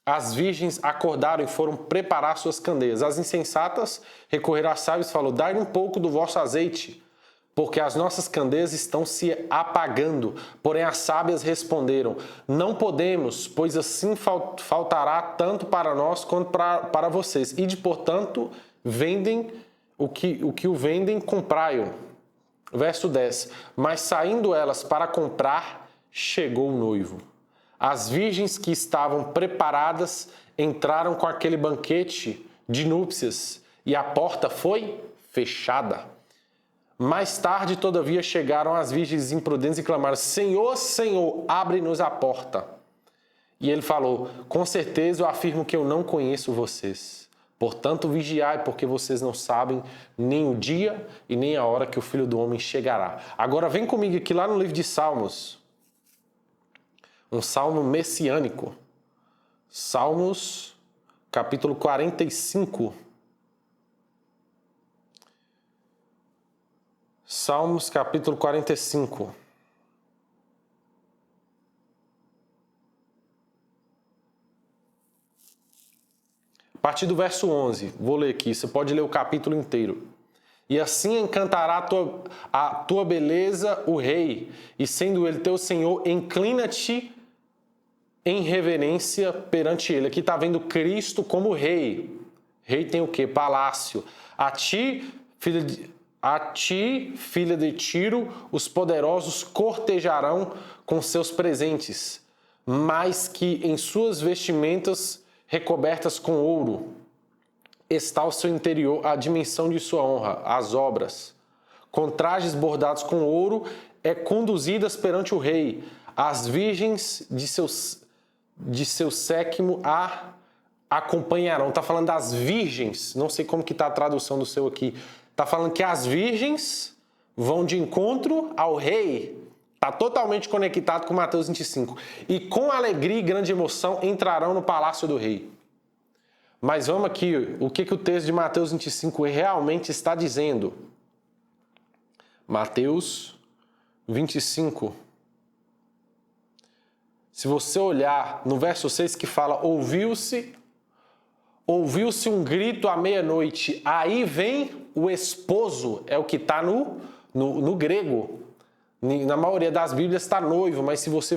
as virgens acordaram e foram preparar suas candeias. As insensatas recorreram a sábios e falaram, dai um pouco do vosso azeite, porque as nossas candeias estão se apagando. Porém as sábias responderam, não podemos, pois assim faltará tanto para nós quanto para vocês. Ide, portanto, vendem o que o vendem, comprai-o. Verso 10. Mas saindo elas para comprar, chegou o noivo. As virgens que estavam preparadas entraram com aquele banquete de núpcias e a porta foi fechada. Mais tarde, todavia, chegaram as virgens imprudentes e clamaram, Senhor, Senhor, abre-nos a porta. E ele falou, com certeza eu afirmo que eu não conheço vocês. Portanto, vigiai, porque vocês não sabem nem o dia e nem a hora que o Filho do Homem chegará. Agora vem comigo aqui lá no livro de Salmos. Um salmo messiânico. Salmos, capítulo 45. Salmos, capítulo 45. A partir do verso 11, vou ler aqui, você pode ler o capítulo inteiro. E assim encantará a tua beleza o rei, e sendo ele teu senhor, inclina-te em reverência perante ele. Aqui está vendo Cristo como rei. Rei tem o quê? Palácio. A ti, filha de Tiro, os poderosos cortejarão com seus presentes, mas que em suas vestimentas recobertas com ouro está o seu interior, a dimensão de sua honra, as obras. Com trajes bordados com ouro, conduzidas perante o rei. As virgens de seu séquimo a acompanharão. Está falando das virgens, não sei como que está a tradução do seu aqui. Está falando que as virgens vão de encontro ao rei. Está totalmente conectado com Mateus 25. E com alegria e grande emoção entrarão no palácio do rei. Mas vamos aqui, o que o texto de Mateus 25 realmente está dizendo? Mateus 25. Se você olhar no verso 6 que fala, ouviu-se um grito à meia-noite. Aí vem o esposo, é o que está no grego. Na maioria das Bíblias está noivo, mas se você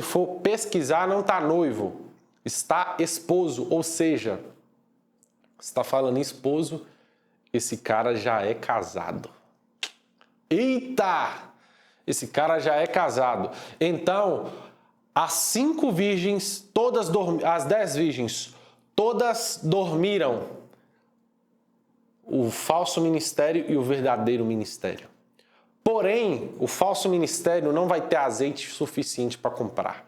for pesquisar, não está noivo. Está esposo, ou seja, está falando em esposo, esse cara já é casado. Eita! Esse cara já é casado. Então, as 5 virgens, as 10 virgens, todas dormiram. O falso ministério e o verdadeiro ministério. Porém, o falso ministério não vai ter azeite suficiente para comprar.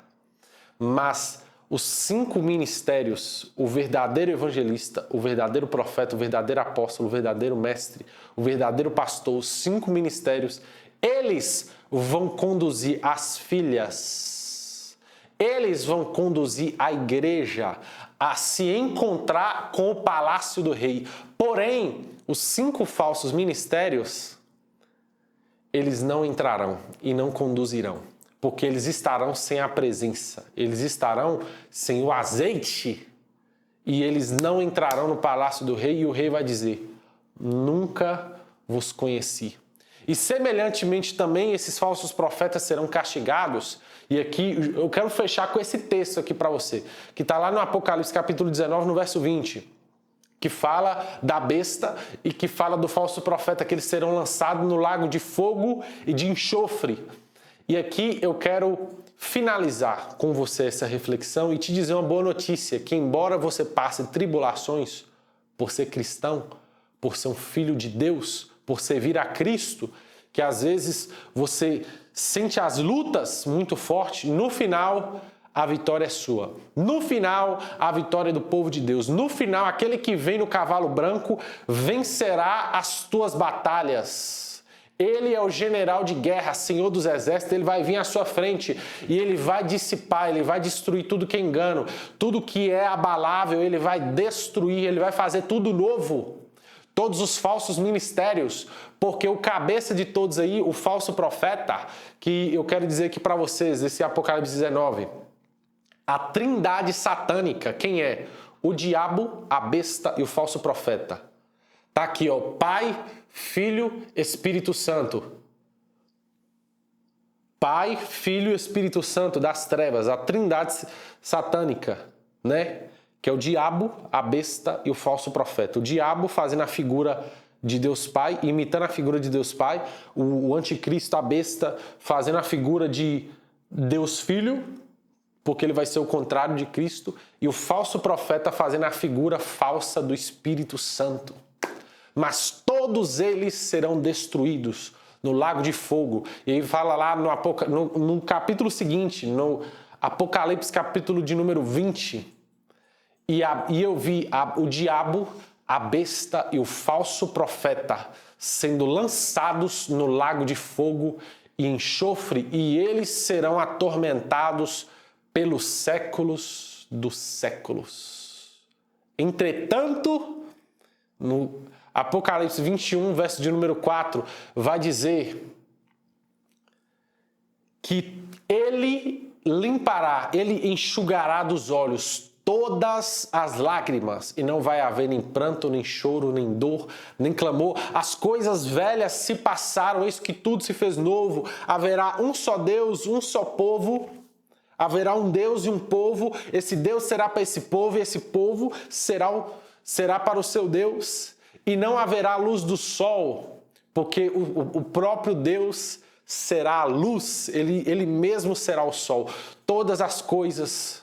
Mas os 5 ministérios, o verdadeiro evangelista, o verdadeiro profeta, o verdadeiro apóstolo, o verdadeiro mestre, o verdadeiro pastor, os 5 ministérios, eles vão conduzir as filhas, eles vão conduzir a igreja a se encontrar com o palácio do rei. Porém, os 5 falsos ministérios, eles não entrarão e não conduzirão, porque eles estarão sem a presença, eles estarão sem o azeite e eles não entrarão no palácio do rei e o rei vai dizer, nunca vos conheci. E semelhantemente também esses falsos profetas serão castigados. E aqui eu quero fechar com esse texto aqui para você, que está lá no Apocalipse capítulo 19, no verso 20, que fala da besta e que fala do falso profeta, que eles serão lançados no lago de fogo e de enxofre. E aqui eu quero finalizar com você essa reflexão e te dizer uma boa notícia, que embora você passe tribulações por ser cristão, por ser um filho de Deus, por servir a Cristo, que às vezes você sente as lutas muito fortes, no final a vitória é sua. No final, a vitória é do povo de Deus. No final, aquele que vem no cavalo branco vencerá as tuas batalhas. Ele é o general de guerra, Senhor dos exércitos, ele vai vir à sua frente e ele vai dissipar, ele vai destruir tudo que é engano, tudo que é abalável, ele vai destruir, ele vai fazer tudo novo. Todos os falsos ministérios, porque o cabeça de todos aí, o falso profeta, que eu quero dizer aqui para vocês, esse Apocalipse 19, a trindade satânica, quem é? O diabo, a besta e o falso profeta. Tá aqui, ó, Pai, Filho, Espírito Santo. Pai, Filho e Espírito Santo das trevas, a trindade satânica, né? Que é o diabo, a besta e o falso profeta. O diabo fazendo a figura de Deus Pai, imitando a figura de Deus Pai. O anticristo, a besta, fazendo a figura de Deus Filho, porque ele vai ser o contrário de Cristo. E o falso profeta fazendo a figura falsa do Espírito Santo. Mas todos eles serão destruídos no lago de fogo. E aí fala lá no capítulo seguinte, no Apocalipse capítulo de número 20... E eu vi o diabo, a besta e o falso profeta sendo lançados no lago de fogo e enxofre, e eles serão atormentados pelos séculos dos séculos. Entretanto, no Apocalipse 21, verso de número 4, vai dizer que ele limpará, ele enxugará dos olhos todas as lágrimas, e não vai haver nem pranto, nem choro, nem dor, nem clamor. As coisas velhas se passaram, eis que tudo se fez novo. Haverá um só Deus, um só povo. Haverá um Deus e um povo. Esse Deus será para esse povo, e esse povo será para o seu Deus. E não haverá luz do sol, porque o próprio Deus será a luz, ele mesmo será o sol. Todas as coisas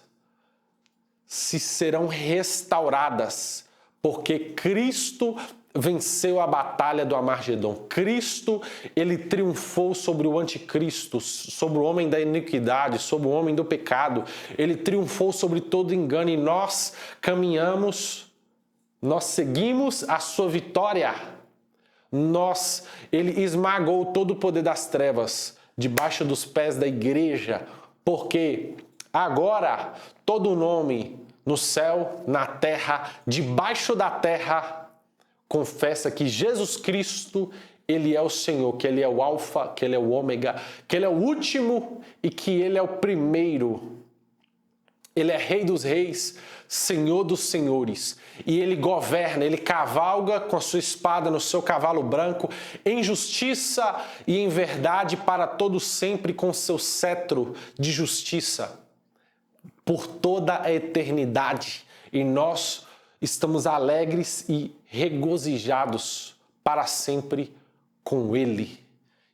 serão restauradas, porque Cristo venceu a batalha do Armagedon. Cristo, ele triunfou sobre o anticristo, sobre o homem da iniquidade, sobre o homem do pecado. Ele triunfou sobre todo engano e nós caminhamos, nós seguimos a sua vitória. Ele esmagou todo o poder das trevas debaixo dos pés da igreja, porque agora, todo nome no céu, na terra, debaixo da terra, confessa que Jesus Cristo, Ele é o Senhor, que Ele é o Alfa, que Ele é o Ômega, que Ele é o último e que Ele é o primeiro. Ele é Rei dos Reis, Senhor dos Senhores. E Ele governa, Ele cavalga com a sua espada no seu cavalo branco, em justiça e em verdade para todos sempre, com seu cetro de justiça, por toda a eternidade. E nós estamos alegres e regozijados para sempre com Ele.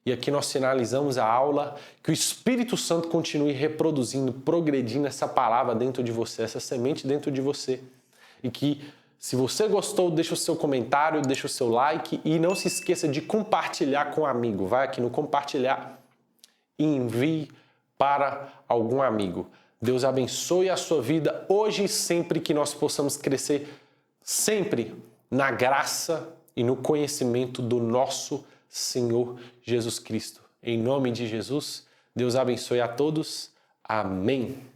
E aqui nós finalizamos a aula. Que o Espírito Santo continue reproduzindo, progredindo essa palavra dentro de você, essa semente dentro de você. E que, se você gostou, deixa o seu comentário, deixa o seu like e não se esqueça de compartilhar com um amigo. Vai aqui no compartilhar e envie para algum amigo. Deus abençoe a sua vida hoje e sempre, que nós possamos crescer sempre na graça e no conhecimento do nosso Senhor Jesus Cristo. Em nome de Jesus, Deus abençoe a todos. Amém.